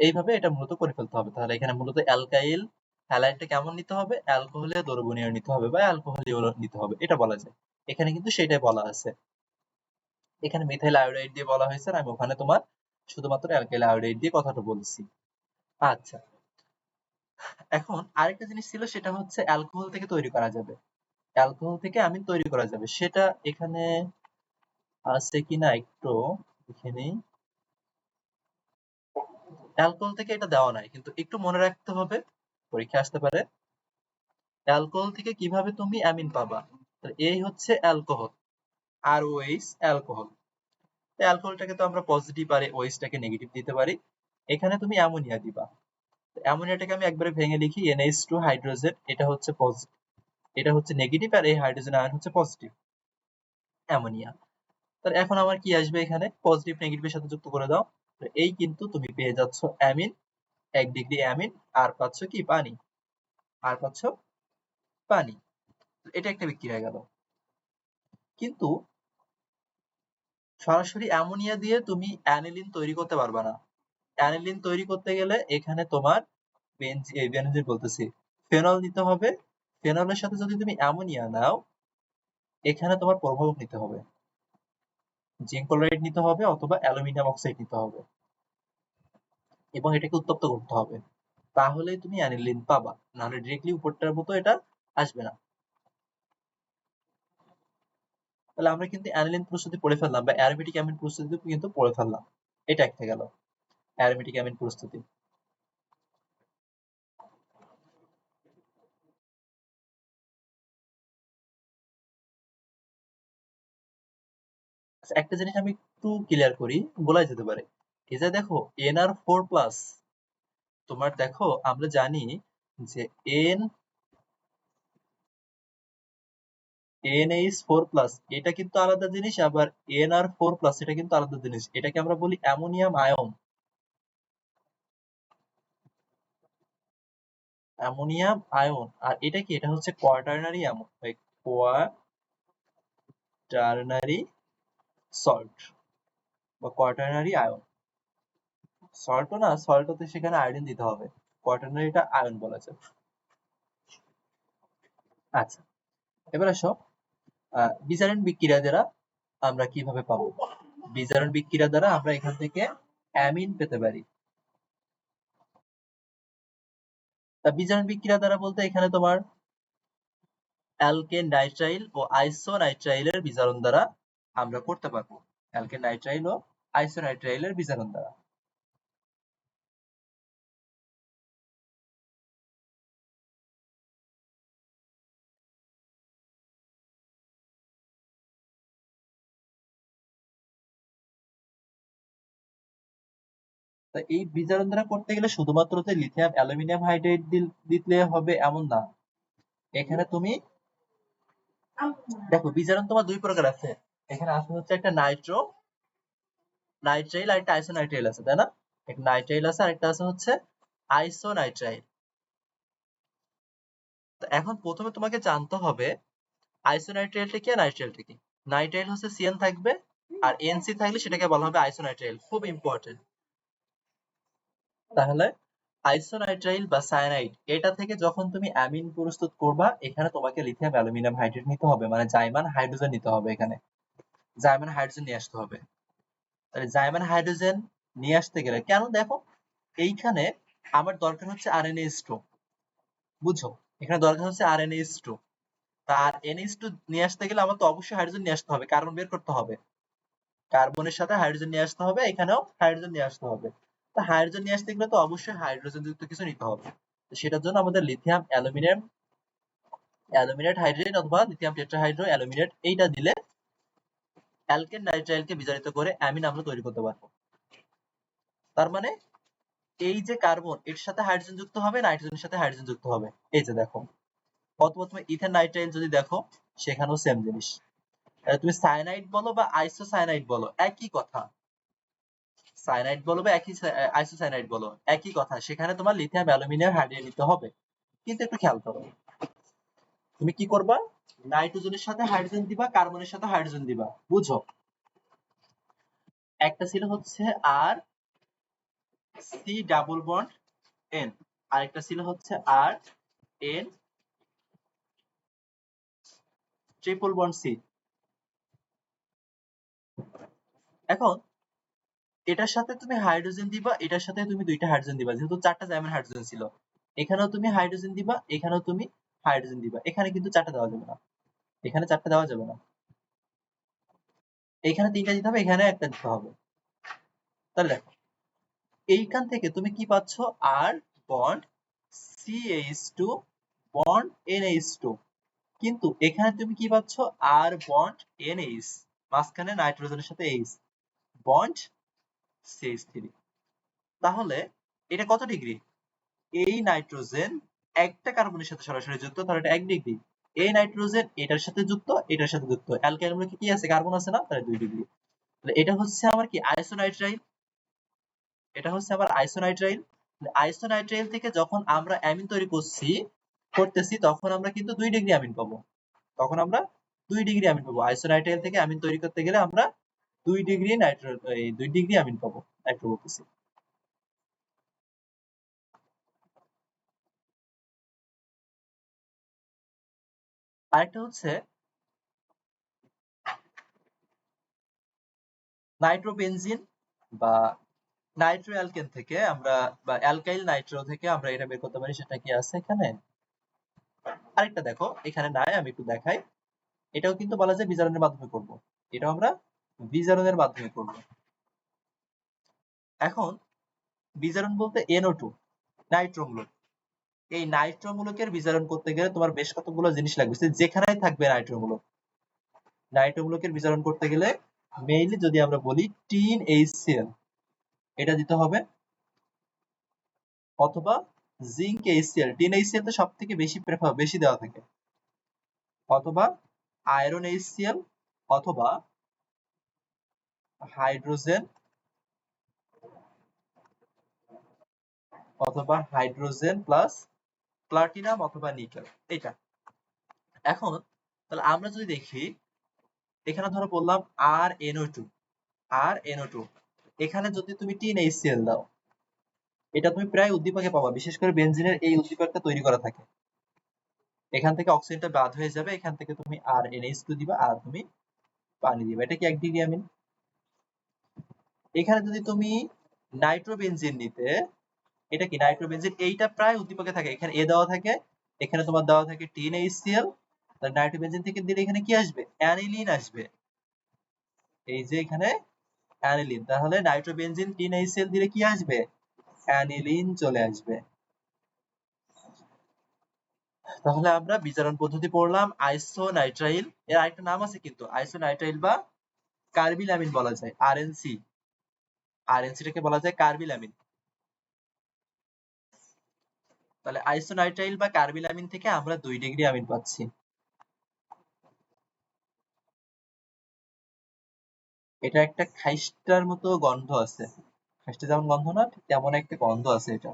এইভাবে এটা মূলত করে ফেলতে হবে। তাহলে এখানে মূলত অ্যালকাইল হ্যালাইডটা কেমন নিতে হবে, অ্যালকোহলের দ্রবণীয় নিতে হবে বা অ্যালকোহলীয় নিতে হবে, এটা বলা যায়। এখানে কিন্তু সেটাই বলা আছে, এখানে মিথাইল আয়োডাইড দিয়ে বলা হয়েছে, আর আমি ওখানে তোমার শুধুমাত্র অ্যালকাইল আয়োডাইড দিয়ে কথাটা বলছি। আচ্ছা, এখন আরেকটা জিনিস ছিল, সেটা হচ্ছে অ্যালকোহল থেকে তৈরি করা যাবে, অ্যালকোহল থেকে আমিন তৈরি করা যাবে, সেটা এখানে আছে কিনা একটু দেখে নিই। অ্যালকোহল থেকে এটা দেওয়া নাই, কিন্তু একটু মনে রাখতে হবে, পরীক্ষা আসতে পারে। অ্যালকোহল থেকে কিভাবে তুমি অ্যামিন পাবা, এই হচ্ছে অ্যালকোহল, আর ওএইচ অ্যালকোহল। অ্যালকোহলটাকে তো আমরা পজিটিভ আর ওএইচটাকে নেগেটিভ দিতে পারি, এখানে তুমি অ্যামোনিয়া দিবা। অ্যামোনিয়াটাকে আমি একবারে ভেঙে লিখি, NH2 হাইড্রোজেন, এটা হচ্ছে পজিটিভ, এটা হচ্ছে নেগেটিভ, আর এই হাইড্রোজেন আয়ন হচ্ছে পজিটিভ, অ্যামোনিয়া। তাহলে এখন আমার কি আসবে, এখানে পজিটিভ নেগেটিভের সাথে যুক্ত করে দাও, তো এই কিন্তু তুমি পেয়ে যাচ্ছ অ্যামিন, 1 ডিগ্রি অ্যামিন, আর পাচ্ছ কি পানি, আর পাচ্ছ পানি। এটা একটা বিক্রিয়া গেল। কিন্তু সরাসরি অ্যামোনিয়া দিয়ে তুমি অ্যানিলিন তৈরি করতে পারবে না। অ্যানিলিন তৈরি করতে গেলে এখানে তোমার বেনজিন বলতেছি, ফেনল নিতে হবে। ফেনলের সাথে যদি তুমি অ্যামোনিয়া নাও, এখানে তোমার প্রভাবক নিতে হবে, জিঙ্ক ক্লোরাইড নিতে হবে অথবা অ্যালুমিনিয়াম অক্সাইড নিতে হবে, এবং এটাকে উত্তপ্ত করতে হবে, তাহলেই তুমি অ্যানিলিন পাবা, নাহলে ডিরেক্টলি উপরটার মতো এটা আসবে না। তাহলে আমরা কিন্তু অ্যানিলিন প্রস্তুতি পড়ে ফেললাম, বা অ্যারোমেটিক অ্যামিন প্রস্তুতি কিন্তু পড়ে ফেললাম। এটা একটা গেল, অ্যারোমেটিক অ্যামিন প্রস্তুতি। একটা জিনিস আমি একটু ক্লিয়ার করি, বলাই যেতে পারে। এই যে দেখো NR4+, তোমার দেখো আমরা জানি যে N NH4+, এটা কিন্তু আলাদা জিনিস, আবার NR4+, এটা কিন্তু আলাদা জিনিস। এটাকে আমরা বলি অ্যামোনিয়াম আয়ন। Ammonium ion. আর এটা কি? এটা হচ্ছে কোয়াটারনারি কোয়াটারনারি সল্ট বা কোয়াটারনারি আয়ন। সল্টও না, সল্টও তো সেখানে আয়োডিন দিতে হবে। কোয়াটারনারিটা আয়ন বলা যায়। আচ্ছা, এবার আসো বিজারণ বিক্রিয়া দ্বারা আমরা কিভাবে পাবো? বিজারণ বিক্রিয়া দ্বারা আমরা এখান থেকে অ্যামিন পেতে পারি। তা বিজারণ বিক্রিয়া দ্বারা বলতে এখানে তোমার অ্যালকেন নাইট্রাইল ও আইসোনাইট্রাইলের বিজারণ দ্বারা আমরা করতে পারবো। অ্যালকেন নাইট্রাইল ও আইসোনাইট্রাইলের বিজারণ দ্বারা। তা এই বিজারণ দ্বারা করতে গেলে শুধুমাত্র যে লিথিয়াম অ্যালুমিনিয়াম হাইড্রাইড দিলে হবে এমন না। এখানে তুমি দেখো বিজারণ তোমার দুই প্রকার আছে। এখানে আছে হচ্ছে একটা নাইট্রাইল আর একটা আইসোনাইট্রাইল আছে, তাই না? একটা নাইট্রাইল আছে আর একটা আছে হচ্ছে আইসোনাইট্রাইল। তো এখন প্রথমে তোমাকে জানতে হবে আইসোনাইট্রাইলটা কি আর নাইট্রাইলটা কি। নাইট্রাইল হচ্ছে সিএন থাকবে, আর এনসি থাকলে সেটাকে বলা হবে আইসোনাইট্রাইল। খুব ইম্পর্টেন্ট। তাহলে আইসোনাইট্রাইল বা সায়ানাইড, এটা থেকে যখন তুমি অ্যামিন প্রস্তুত করবা, এখানে তোমাকে লিথিয়াম অ্যালুমিনিয়াম হাইড্রেট নিতে হবে, মানে জাইমান হাইড্রোজেন নিতে হবে। এখানে জাইমান হাইড্রোজেন নিয়ে আসতে হবে। তাহলে জাইমান হাইড্রোজেন নিয়ে আসতে গেলে কেন, দেখো এইখানে আমার দরকার হচ্ছে RNA2, বুঝছো? এখানে দরকার হচ্ছে RNA2। তার NH2 নিয়ে আসতে গেলে আমার তো অবশ্যই হাইড্রোজেন নিয়ে আসতে হবে, কার্বন বের করতে হবে। কার্বনের সাথে হাইড্রোজেন নিয়ে আসতে হবে, এখানেও হাইড্রোজেন নিয়ে আসতে হবে। তো হাইড্রোজেন নিয়ে আসতে গেলে তো অবশ্যই হাইড্রোজেন যুক্ত কিছু নিতে হবে। তো সেটার জন্য আমাদের লিথিয়াম অ্যালুমিনেট হাইড্রেট অথবা লিথিয়াম টেট্রাহাইড্রো অ্যালুমিনেট এইটা দিলে অ্যালকেন নাইট্রাইলকে বিজারিত করে অ্যামিন আমরা তৈরি করতে পারবো। তার মানে এই যে কার্বন, এর সাথে হাইড্রোজেন যুক্ত হবে, নাইট্রোজেনের সাথে হাইড্রোজেন যুক্ত হবে। এই যে দেখো, অথবা তুমি ইথেন নাইট্রাইল যদি দেখো, সেখানেও সেম জিনিস। তুমি সায়ানাইড বলো বা আইসোসায়ানাইড বলো, একই কথা। সায়ানাইড বলো বা আইসোসায়ানাইড বলো, একই কথা। সেখানে তোমার লিথিয়াম অ্যালুমিনিয়াম হাইড্রাইড নিতে হবে। কিন্তু একটু খেয়াল করো, তুমি কি করবা? নাইট্রোজেনের সাথে হাইড্রোজেন দিবা, কার্বনের সাথে হাইড্রোজেন দিবা, বুঝো? একটা ছিল হচ্ছে আর সি ডাবল বন্ড এন, আরেকটা ছিল হচ্ছে আর এন ট্রিপল বন্ড সি। এখন এটার সাথে তুমি হাইড্রোজেন দিবা, এটার সাথে তুমি দুইটা হাইড্রোজেন দিবা, যেহেতু চারটা জাইমান হাইড্রোজেন ছিল। এখানেও তুমি হাইড্রোজেন দিবা, এখানেও তুমি হাইড্রোজেন দিবা। এখানে কিন্তু চারটা দেওয়া যাবে না, এখানে চারটা দেওয়া যাবে না। এখানে তিনটা দিতে হবে, এখানে একটা দিতে হবে। তাহলে দেখো এইখান থেকে তুমি কি পাচ্ছ? আর বন্ড CH2 বন্ড NH2। কিন্তু এখানে তুমি কি পাচ্ছ? আর বন্ড NH, মাঝখানে নাইট্রোজেনের সাথে H বন্ড CH3। তাহলে এটা কত ডিগ্রি? এই নাইট্রোজেন একটা কার্বনের সাথে সরাসরি যুক্ত, তাহলে এটা 1 ডিগ্রি। এই নাইট্রোজেন এটার সাথে যুক্ত, এটার সাথে যুক্ত। অ্যালকাইল মূলকে কি আছে? কার্বন আছে না? তাহলে 2 ডিগ্রি। তাহলে এটা হচ্ছে আমার কি? আইসোনাইট্রাইল। এটা হচ্ছে আবার আইসোনাইট্রাইল। আইসোনাইট্রাইল থেকে যখন আমরা অ্যামিন তৈরি করতেছি, তখন আমরা কিন্তু 2 ডিগ্রি অ্যামিন পাবো। তখন আমরা 2 ডিগ্রি অ্যামিন পাবো। আইসোনাইট্রাইল থেকে অ্যামিন তৈরি করতে গেলে আমরা 2 ডিগ্রি এই 2 ডিগ্রি অ্যামিন পাবো। একটু বলতেছি। আরেকটা হচ্ছে নাইট্রোবেনজিন বা নাইট্রো অ্যালকেন থেকে আমরা, বা অ্যালকাইল নাইট্রো থেকে আমরা এটা বের করতে পারি। সেটা কি আছে এখানে? আরেকটা দেখো, এখানে নাই, আমি একটু দেখাই। এটাও কিন্তু বলা যায় বিজারণের মাধ্যমে করব। এটাও আমরা বিজারণের মাধ্যমে করব। এখন বিজারণ বলতে NO2 নাইট্রো মূলক। এই নাইট্রো মূলকের বিজারণ করতে গেলে তোমার বেশ কতগুলো জিনিস লাগবে, যেখানেই থাকবে নাইট্রো মূলক। নাইট্রো মূলকের বিজারণ করতে গেলে মেইনলি যদি আমরা বলি টিন HCl এটা দিতে হবে, অথবা জিঙ্ক HCl, টিন HCl তো সব থেকে বেশি দেওয়া থাকে, অথবা আয়রন HCl, অথবা হাইড্রোজেন, প্লাস প্লাটিনাম অথবা নিকেল। এটা এখন তাহলে আমরা যদি দেখি, এখানে ধরো বললাম RnO2, এখানে যদি তুমি টিন HCl দাও, এটা তুমি প্রায় উদ্দীপকে পাবা, বিশেষ করে বেনজিনের এই উদ্দীপকটা তৈরি করা থাকে। এখান থেকে অক্সিজেনটা বাদ হয়ে যাবে, এখান থেকে তুমি RnH2 দিবা আর তুমি পানি দিবা। এটা কি 1 ডিগ্রি অ্যামিন। এখানে যদি তুমি নাইট্রোবেনজিন নিতে, এটা কি নাইট্রোবেনজিন, এইটা প্রায় উদ্দীপকে থাকে, এখানে এ দেওয়া থাকে, এখানে তোমার দেওয়া থাকে টিন HCl, তাহলে নাইট্রোবেনজিন থেকে দিলে এখানে কি আসবে, অ্যানিলিন আসবে। এই যে এখানে অ্যানিলিন, তাহলে নাইট্রোবেনজিন টিন HCl দিলে কি আসবে, অ্যানিলিন চলে আসবে। তাহলে আমরা বিজারণ পদ্ধতি পড়লাম, আইসোনাইট্রাইল, এর আরেকটা নাম আছে কিন্তু, আইসোনাইট্রাইল বা কার্বিলামিন বলা যায়, আরএনসি টাকে বলা যায় কার্বিলামিন। তাহলে আইসোনাইট্রাইল বা কার্বিলামিন থেকে আমরা 2 ডিগ্রি অ্যামিন পাচ্ছি। এটা একটা খাইস্টার মতো গন্ধ আছে, খাইস্টা যেমন গন্ধ না, ঠিক তেমন একটা গন্ধ আছে এটা।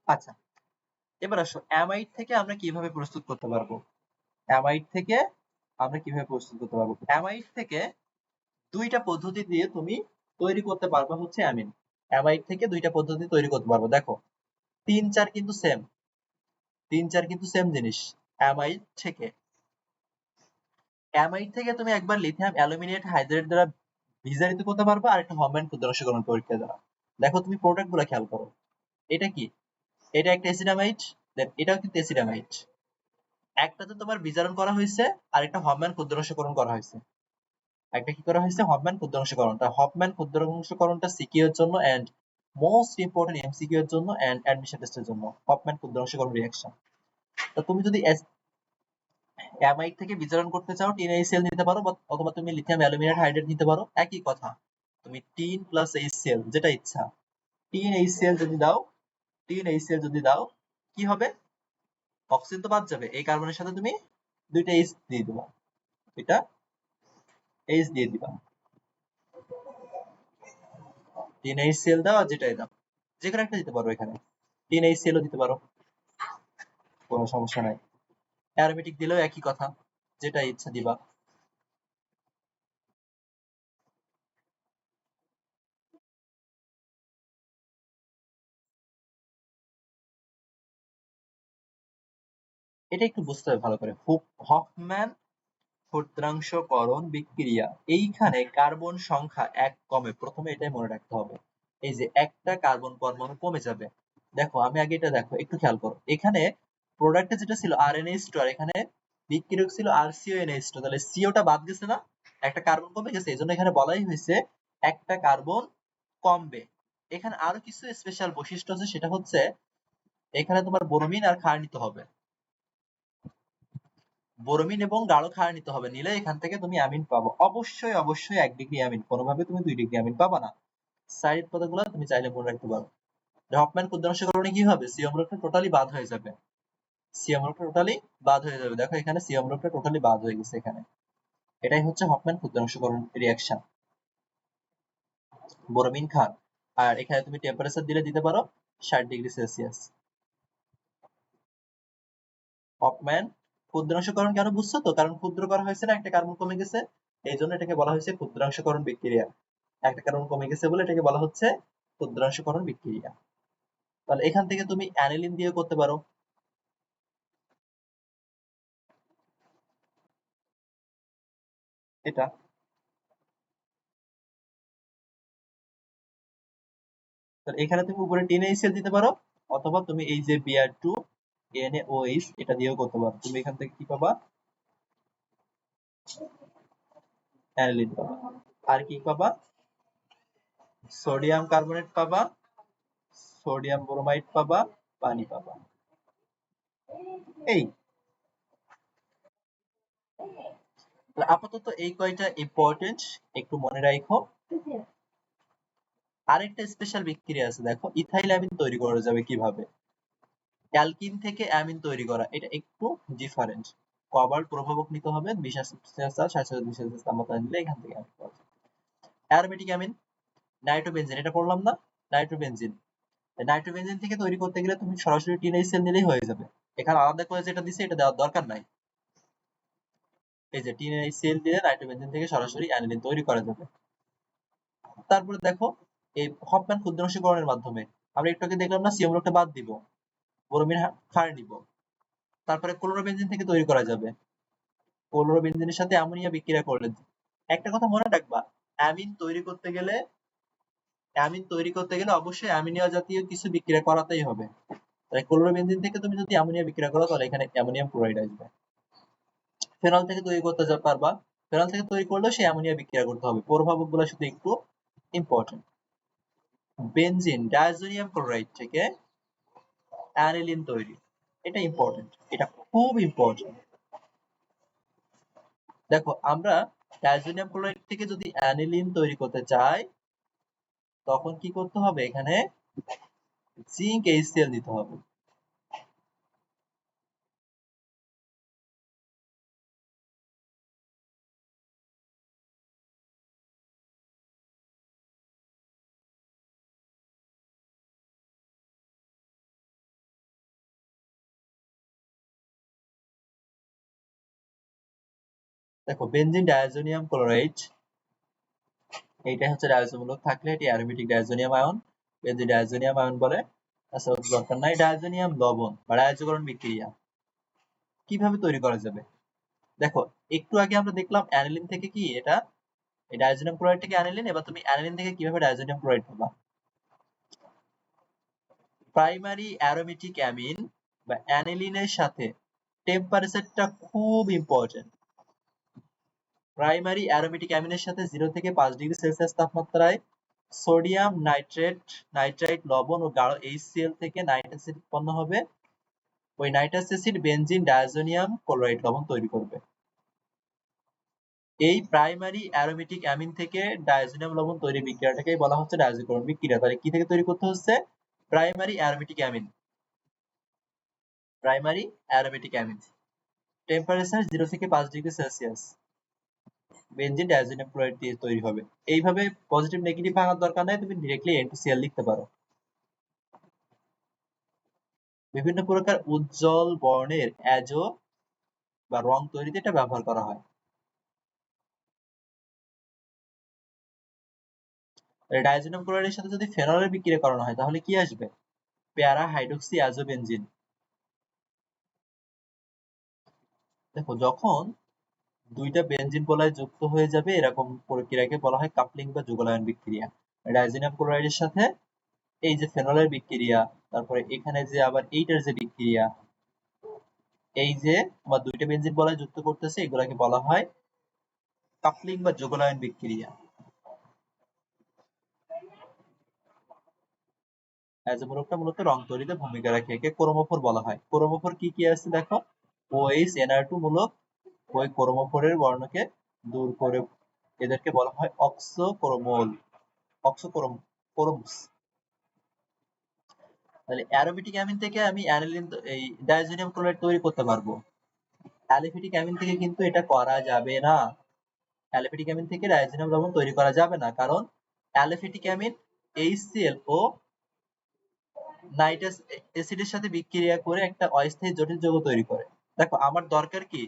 আচ্ছা, এবার আসো অ্যামাইড থেকে আমরা কিভাবে প্রস্তুত করতে পারবো। অ্যামাইড থেকে দুইটা পদ্ধতি দিয়ে তুমি তৈরি করতে পারবা হচ্ছে অ্যামিন। অ্যামাইড থেকে দুইটা পদ্ধতি তৈরি করতে পারবো। দেখো 3-4 কিন্তু সেম, 3-4 কিন্তু সেম জিনিস। অ্যামাইড থেকে তুমি একবার লিথিয়াম অ্যালুমিনেট হাইড্রেট দ্বারা বিজারিত করতে পারবা, আর একটা হফম্যান ক্ষুদ্রাংশকরণ পরীক্ষা দ্বারা। দেখো তুমি প্রোডাক্ট গুলা খেয়াল করো, এটা কি, এটা একটা অ্যাসিডামাইড, দেন এটাও কিন্তু অ্যাসিডামাইড। একটাতে তোমার বিজারণ করা হয়েছে, আর একটা হফম্যান ক্ষুদ্রাংশকরণ করা হয়েছে। একটা কি করা হয়েছে, হফম্যান ক্ষুদ্রাংশকরণটা। হফম্যান ক্ষুদ্রাংশকরণটা সিকিউ এর জন্য এন্ড মোস্ট ইম্পর্টেন্ট এমসিকিউ এর জন্য এন্ড অ্যাডমিশন টেস্টের জন্য। হফম্যান ক্ষুদ্রাংশকরণ রিঅ্যাকশন। তো তুমি যদি অ্যামাইড থেকে বিজারণ করতে চাও, টিন HCl নিতে পারো, অথবা তুমি লিথিয়াম অ্যালুমিনেট হাইড্রেট নিতে পারো, একই কথা। তুমি টিন প্লাস HCl যেটা ইচ্ছা, টিন HCl যদি দাও, কি হবে, অক্সিজেন তো বাদ যাবে, এই কার্বনের সাথে তুমি দুইটা H দিয়ে দিবা, এটা H দিয়ে দিবা। টিন HCl দাও আর যেটাই দাও, যেকোনো একটা দিতে পারো, এখানে টিন HCl ও দিতে পারো, কোনো সমস্যা নাই। অ্যারোমেটিক দিলেও একই কথা, যেটা ইচ্ছা দিবা। এটা একটু বুঝতে হবে ভালো করে। হফম্যান ক্ষুদ্রাংশকরণ বিক্রিয়া, এইখানে কার্বন সংখ্যা 1 কমে, প্রথমে এটাই মনে রাখতে হবে। এই যে একটা কার্বন পরমাণু কমে যাবে। দেখো আমি আগে এটা দেখো, একটু খেয়াল করো, এখানে প্রোডাক্টে যেটা ছিল RnH2, আর এখানে বিক্রিয়ক ছিল RCONH2, তাহলে CO টা বাদ গেছে না, একটা কার্বন কমে গেছে, এজন্য এখানে বলাই হয়েছে একটা কার্বন কমবে। এখানে আরো কিছু স্পেশাল বৈশিষ্ট্য আছে, সেটা হচ্ছে এখানে তোমার বোরোমিন আর ক্ষার নিতে হবে, বোরোমিন এবং গাঢ় ক্ষার নিতে হবে, নিলে এখান থেকে তুমি অ্যামিন পাবো। অবশ্যই 1 ডিগ্রি অ্যামিন, কোনোভাবে তুমি 2 ডিগ্রি অ্যামিন পাবা না। সাইড পদগুলো তুমি চাইলে মনে রাখতে পারো। হফম্যান ক্ষুদ্রাংশকরণে কি হবে, সি অম্লটা টোটালি বাদ হয়ে যাবে, দেখো এখানে সি অম্লটা টোটালি বাদ হয়ে গেছে এখানে। এটাই হচ্ছে হফম্যান ক্ষুদ্রাংশকরণ রিঅ্যাকশন, বোরোমিন ক্ষার। আর এখানে তুমি টেম্পারেচার দিতে পারো 60°C। হফম্যান ক্ষুদ্রাংশকরণ কেন বুঝছো তো, কারণ ক্ষুদ্র করা হয়েছে না, একটা কার্বন কমে গেছে, এই জন্য এটাকে বলা হয়েছে ক্ষুদ্রাংশকরণ বিক্রিয়া। একটা কার্বন কমে গেছে বলে এটাকে বলা হচ্ছে ক্ষুদ্রাংশকরণ বিক্রিয়া। তাহলে এখান থেকে তুমি অ্যানিলিন দিয়ে করতে পারো, এটা। তাহলে এখানে তুমি উপরে টিএনএইচসিএল দিতে পারো, অথবা তুমি এই যে Br2 NaOH এটা দিয়েও করতে পারো। তুমি এখান থেকে কি পাবা, অ্যানিলিন পাবা। আর কি পাবা, সোডিয়াম কার্বনেট পাবা, সোডিয়াম ব্রোমাইড পাবা, পানি পাবা। এই তাহলে আপাতত এই কয়টা ইম্পর্টেন্ট, একটু মনে রাখো। আরেকটা স্পেশাল বিক্রিয়া আছে, দেখো ইথাইল অ্যামিন তৈরি করা যাবে কিভাবে। অ্যালকিন থেকে অ্যামিন তৈরি করা, এটা একটু ডিফারেন্ট। কবাল্ট প্রভাবক নিতে হবে 20°C 60°C তাপমাত্রা নিলে এখান থেকে অ্যামিন পাওয়া যাবে। অ্যারোমেটিক অ্যামিন, নাইট্রোবেনজিন, এটা পড়লাম না, নাইট্রোবেনজিন। নাইট্রোবেনজিন থেকে তৈরি করতে গেলে তুমি সরাসরি টিএনএইচসিএল নিলেই হয়ে যাবে। এখানে আলাদা করে যেটা দিছে এটা দেওয়ার দরকার নাই। এই যে টিএনএইচসিএল দিয়ে নাইট্রোবেনজিন থেকে সরাসরি অ্যানিলিন তৈরি করা যাবে। তারপরে দেখো এই হফম্যান ক্ষুদ্রাংশীকরণের মাধ্যমে আমরা একটু আগে দেখলাম না, সি অম্লটা বাদ দিব, ব্রোমিন ক্ষার নিব। তারপরে ক্লোরোবেনজিন থেকে তৈরি করা যাবে। ক্লোরোবেনজিনের সাথে অ্যামোনিয়া বিক্রিয়া করলে, একটা কথা মনে রাখবা, অ্যামিন তৈরি করতে গেলে অবশ্যই অ্যামিনিয়া জাতীয় কিছু বিক্রিয়া করাতেই হবে। তাই ক্লোরোবেনজিন থেকে তুমি যদি অ্যামোনিয়া বিক্রিয়া করো তাহলে এখানে অ্যামোনিয়াম ক্লোরাইড আসবে। ফেনল থেকে তৈরি করতে পারবা, ফেনল থেকে তৈরি করলেও সেই অ্যামোনিয়া বিক্রিয়া করতে হবে। প্রভাবকগুলো শুধু একটু ইম্পর্টেন্ট। বেনজিন ডায়াজোনিয়াম ক্লোরাইড থেকে অ্যানিলিন তৈরি, এটা ইম্পর্টেন্ট, এটা খুব ইম্পর্টেন্ট। দেখো আমরা ডায়াজোনিয়াম ক্লোরাইড থেকে যদি অ্যানিলিন তৈরি করতে চাই তখন কি করতে হবে, এখানে জিঙ্ক এইচসিএল দিতে হবে। দেখো বেনজিন ডায়াজোনিয়াম ক্লোরাইড, এইটা হচ্ছে ডায়াজোমূলক থাকলে এটি aromatic diazonium ion, benzene diazonium ion বলে। আচ্ছা দরকার নাই। ডায়াজোনিয়াম লবণ বা ডায়াজোকরণ বিক্রিয়া কিভাবে তৈরি করা যাবে। দেখো একটু আগে আমরা দেখলাম অ্যানিলিন থেকে কি এটা, এই ডায়াজোনিয়াম ক্লোরাইড থেকে অ্যানিলিন, এবার তুমি অ্যানিলিন থেকে কিভাবে ডায়াজোনিয়াম ক্লোরাইড পাবা। প্রাইমারি অ্যারোমেটিক অ্যামিন বা অ্যানিলিনের সাথে টেম্পারেচারটা খুব ইম্পর্টেন্ট। প্রাইমারি অ্যারোমেটিক অ্যামিনের সাথে 0 থেকে 5°C তাপমাত্রায় সোডিয়াম নাইট্রাইট লবণ ও গাঢ় HCl থেকে নাইট্রাস অ্যাসিড উৎপন্ন হবে। ওই nitrous acid benzene diazonium chloride লবণ তৈরি করবে। এই প্রাইমারি অ্যারোমেটিক অ্যামিন থেকে ডায়াজোনিয়াম লবণ তৈরি বিক্রিয়াটাকেই বলা হচ্ছে ডায়াজোকরণ বিক্রিয়া। তাহলে কি থেকে তৈরি করতে হচ্ছে, primary aromatic amine, primary aromatic amine, temperature 0 থেকে 5°C, বেনজিন ডায়াজোনিয়াম ক্লোরাইড দিয়ে তৈরি হবে। এইভাবে পজিটিভ নেগেটিভ ভাঙার দরকার নাই, তুমি ডিরেক্টলি N2Cl লিখতে পারো। বিভিন্ন প্রকার উজ্জ্বল বর্ণের অ্যাজো বা রং তৈরিতে এটা ব্যবহার করা হয়। ডায়াজোনিয়াম ক্লোরাইডের সাথে যদি ফেনলের বিক্রিয়া করানো হয় তাহলে কি আসবে, প্যারা হাইড্রক্সি অ্যাজোবেনজিন। দেখো যখন দুইটা বেনজিন বলয় যুক্ত হয়ে যাবে এরকম প্রক্রিয়াকে বলা হয় কাপলিং বা যুগলায়ন বিক্রিয়া। ডায়াজোনিয়াম ক্লোরাইডের সাথে এই যে ফেনলের বিক্রিয়া, তারপরে এখানে যে আবার এইটার যে বিক্রিয়া, এই যে আমার দুইটা বেনজিন বলয় যুক্ত করতেছে এগুলাকে বলা হয় কাপলিং বা যুগলায়ন বিক্রিয়া। অ্যাজোমূলকটা মূলত রং তৈরিতে ভূমিকা রাখে, একে ক্রোমোফোর বলা হয়। ক্রোমোফোর কি কি আছে দেখো, OH NR2 মূলক ওই ক্রোমোফোরের বর্ণকে দূর করে এদেরকে বলা হয় অক্সোক্রোমোল, অক্সোক্রোমস। তাহলে অ্যারোমেটিক অ্যামিন থেকে আমি অ্যানিলিন এই ডায়াজোনিয়াম ক্লোরাইড তৈরি করতে পারবো। অ্যালিফেটিক অ্যামিন থেকে কিন্তু এটা করা যাবে না। অ্যালিফেটিক অ্যামিন থেকে ডায়াজোনিয়াম লবণ তৈরি করা যাবে না, কারণ অ্যালিফেটিক অ্যামিন HCl ও নাইট্রাস অ্যাসিডের সাথে বিক্রিয়া করে একটা অস্থায়ী জটিল যৌগ তৈরি করে। দেখো আমার দরকার কি,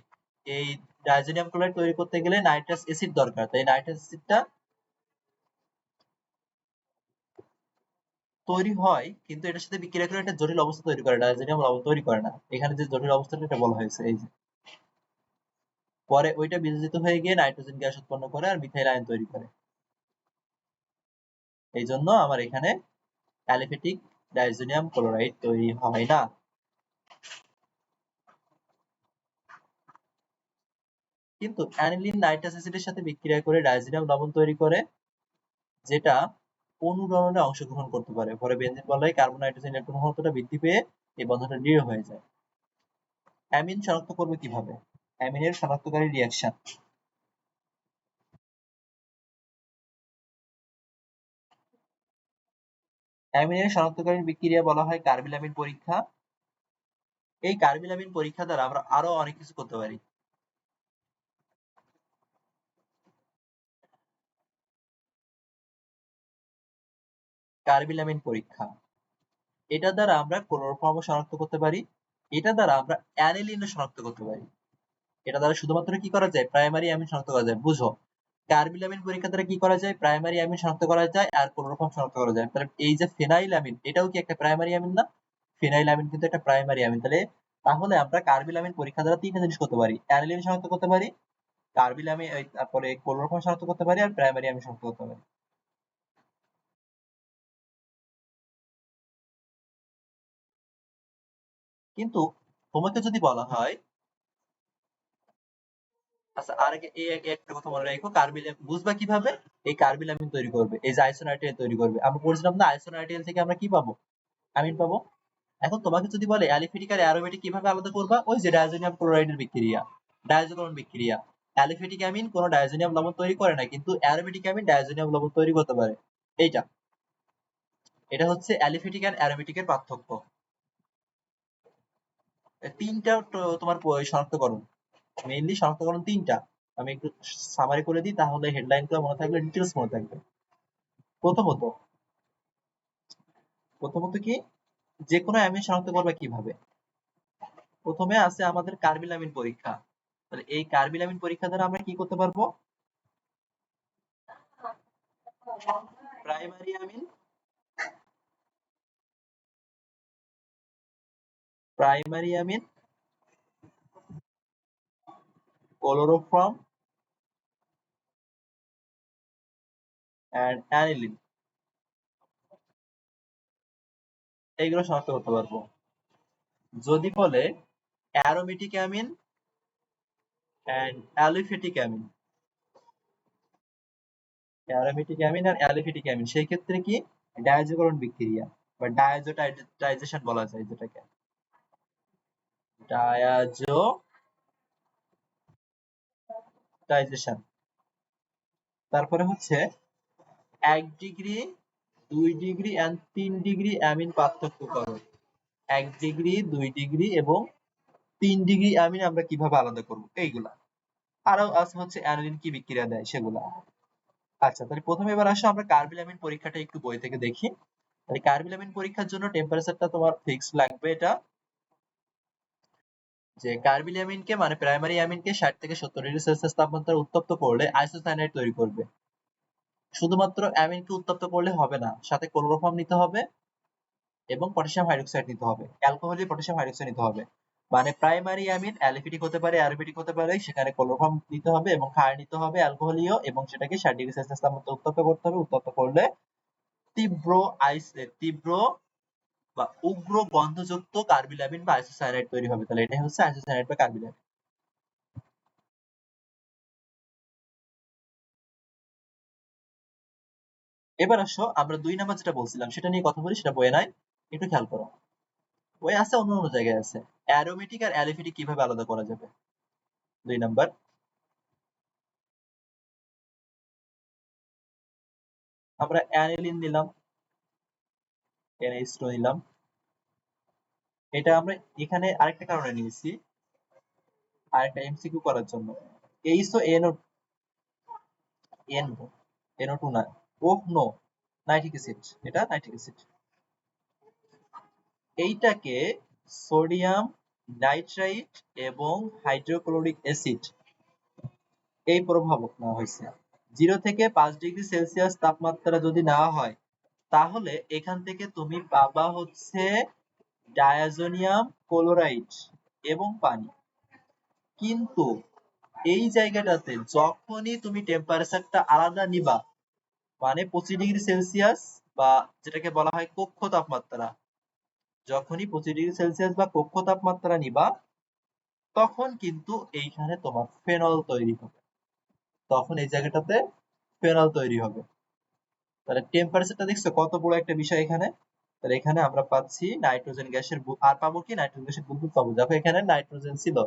এই ডায়াজোনিয়াম ক্লোরাইড তৈরি করতে গেলে নাইট্রাস অ্যাসিড দরকার, তাই নাইট্রাস অ্যাসিডটা তৈরি হয় কিন্তু এটার সাথে বিক্রিয়া করে একটা জটিল অবস্থা তৈরি করে, ডায়াজোনিয়াম লবণ তৈরি করে না। এখানে যে জটিল অবস্থাটা এটা বলা হয়েছে, এই যে পরে ওইটা বিয়োজিত হয়ে গিয়ে নাইট্রোজেন গ্যাস উৎপন্ন করে আর মিথাইল আয়ন তৈরি করে। এই জন্য আমার এখানে অ্যালিফেটিক ডায়াজোনিয়াম ক্লোরাইড তৈরি হয় না। কিন্তু অ্যানিলিন নাইট্রাস অ্যাসিডের সাথে বিক্রিয়া করে ডায়াজোনিয়াম লবণ তৈরি করে, যেটা অনুরণনে অংশগ্রহণ করতে পারে। পরে বেনজিন বলয় কার্বন নাইট্রোজেন ইলেকট্রন ঘনত্বটা বৃদ্ধি পেয়ে এই বন্ধনটা দৃঢ় হয়ে যায়। অ্যামিন শনাক্ত করবে কিভাবে, অ্যামিনের শনাক্তকারী রিঅ্যাকশন। অ্যামিনের শনাক্তকারী বিক্রিয়া বলা হয় কার্বিলামিন পরীক্ষা। এই কার্বিলামিন পরীক্ষা দ্বারা আমরা আরো অনেক কিছু করতে পারি। কার্বিলামিন পরীক্ষা, এটা দ্বারা আমরা ক্লোরোফর্ম শনাক্ত করতে পারি, এটা দ্বারা আমরা অ্যানিলিন শনাক্ত করতে পারি। এটা দ্বারা শুধুমাত্র কি করা যায়? প্রাইমারি অ্যামিন শনাক্ত করা যায়। বুঝো, কার্বিলামিন পরীক্ষা দ্বারা কি করা যায়? প্রাইমারি অ্যামিন শনাক্ত করা যায় আর ক্লোরোফর্ম শনাক্ত করা যায়। তাহলে এই যে ফেনাইল অ্যামিন, এটাও কি একটা প্রাইমারি অ্যামিন না? ফেনাইল অ্যামিন কিন্তু একটা প্রাইমারি অ্যামিন। তাহলে আমরা কার্বিলামিন পরীক্ষা দ্বারা তিনটা জিনিস করতে পারি: অ্যানিলিন শনাক্ত করতে পারি, কার্বিলামিন, তারপরে ক্লোরোফর্ম শনাক্ত করতে পারি, আর প্রাইমারি অ্যামিন শনাক্ত করতে পারি। কিন্তু তোমাকে যদি বলা হয়, আচ্ছা আর একটা কথা মনে রাখো, বুঝবা কিভাবে এই কার্বিলামিন তৈরি করবে? এই যে আইসোনাইট্রিল তৈরি করবে, আমরা বলছিলাম না আইসোনাইট্রিল থেকে আমরা কি পাবো? অ্যামিন পাবো। এখন তোমাকে যদি বলে অ্যালিফেটিক আর অ্যারোমেটিক কিভাবে আলাদা করবা, ওই যে ডায়াজোনিয়াম ক্লোরাইডের বিক্রিয়া, ডায়াজোকরণ বিক্রিয়া। অ্যালিফেটিক অ্যামিন কোনো ডায়াজোনিয়াম লবণ তৈরি করে না, কিন্তু অ্যারোমেটিক অ্যামিন ডায়াজোনিয়াম লবণ তৈরি করতে পারে। এইটা, এটা হচ্ছে অ্যালিফেটিক আর অ্যারোমেটিকের পার্থক্য। তিনটা তোমার শনাক্তকরণ, মেইনলি শনাক্তকরণ তিনটা। আমি একটু সামারি করে দিই, তাহলে হেডলাইনগুলো মনে থাকবে, ডিটেলস মনে থাকবে। প্রথমত প্রথমত কি, যে কোনো অ্যামিন শনাক্ত করবে কিভাবে? প্রথমে আছে আমাদের কার্বিলামিন পরীক্ষা। তাহলে এই কার্বিলামিন পরীক্ষা দ্বারা আমরা কি করতে পারবো? Primary amine, primary amine, chloroform and aniline, এইগুলো শনাক্ত করতে পারবো। যদি বলে aromatic amine and aliphatic amine, aromatic amine আর অ্যালিফেটিক অ্যামিন, সেই ক্ষেত্রে কি ডায়াজোকরণ বিক্রিয়া বা ডায়াজোটাইজেশন বলা যায় যেটাকে, ডায়াজোটাইজেশন। তারপরে হচ্ছে 1 degree, 2 degree and 3 degree amine পার্থক্য করো। 1 ডিগ্রি, 2 ডিগ্রি এবং 3 ডিগ্রি অ্যামিন আমরা কিভাবে আলাদা করব, এইগুলা। আরো আছে হচ্ছে অ্যানিলিন কি বিক্রিয়া দেয় সেগুলা। আচ্ছা, তাহলে প্রথমে এবার আসো আমরা কার্বিলামিন পরীক্ষাটা একটু বই থেকে দেখি। তাহলে কার্বিলামিন পরীক্ষার জন্য টেম্পারেচারটা তোমার ফিক্স লাগবে। এটা যে কার্বিলামিনকে মানে প্রাইমারি অ্যামিনকে 60 থেকে 70 ডিগ্রি সেলসিয়াস তাপমাত্রায় উত্তপ্ত করলে আইসোসায়ানাইড তৈরি করবে। শুধুমাত্র অ্যামিনকে উত্তপ্ত করলে হবে না, সাথে ক্লোরোফর্ম নিতে হবে এবং পটাশিয়াম হাইড্রোক্সাইড নিতে হবে, অ্যালকোহল পটাশিয়াম হাইড্রোক্সাইড নিতে হবে। মানে প্রাইমারি অ্যামিন অ্যালিফেটিক হতে পারে, অ্যারোমেটিক হতে পারে, সেখানে ক্লোরোফর্ম নিতে হবে এবং ক্ষার নিতে হবে অ্যালকোহলীয়, এবং সেটাকে 60 ডিগ্রি সেলসিয়াস তাপমাত্রায় উত্তপ্ত করতে হবে। উত্তপ্ত করলে তীব্র তীব্র বা উগ্র গন্ধযুক্ত কার্বিলামিন বা আইসোসায়ানাইড তৈরি হবে। তাহলে এটাই হচ্ছে আইসোসায়ানাইড বা কার্বিলামিন। এবার আসো আমরা 2 নাম্বার যেটা বলছিলাম সেটা নিয়ে কথা বলি, সেটা বইয়ে নাই, একটু খেয়াল করো। বই আছে, অন্য অন্য জায়গায় আছে। অ্যারোমেটিক আর অ্যালিফেটিক কিভাবে আলাদা করা যাবে? 2 নাম্বার, আমরা অ্যানিলিন নিলাম, NH2 নিলাম। এটা আমরা এখানে আরেকটা কারণে নিয়েছি, আরেকটা এমসিকিউ করার জন্য। এইচও এনও, এন NO2 না, ওহ নো, নাইট্রিক অ্যাসিড, এটা নাইট্রিক অ্যাসিড। এইটাকে সোডিয়াম নাইট্রাইট এবং হাইড্রোক্লোরিক অ্যাসিড, এই প্রভাবক নেওয়া হয়েছে। 0 থেকে 5 ডিগ্রি সেলসিয়াস তাপমাত্রা যদি নেওয়া হয়, তাহলে এখান থেকে তুমি পাবা হচ্ছে ডায়াজোনিয়াম ক্লোরাইড এবং পানি। কিন্তু এই জায়গাটাতে যখনই তুমি টেম্পারেচারটা আলাদা নিবা, মানে 25 ডিগ্রি সেলসিয়াস বা যেটাকে বলা হয় কক্ষ তাপমাত্রা, যখনই 25 ডিগ্রি সেলসিয়াস বা কক্ষ তাপমাত্রা নিবা, তখন কিন্তু এইখানে তোমার ফেনল তৈরি হবে। তখন এই জায়গাটাতে ফেনল তৈরি হবে। তাহলে টেম্পারেচারটা দেখছো কত বড় একটা বিষয় এখানে। তাহলে এখানে আমরা পাচ্ছি নাইট্রোজেন গ্যাসের আর পাবো কি, নাইট্রোজেন গ্যাসের বুদবুদ পাবো। দেখো এখানে নাইট্রোজেন ছিল,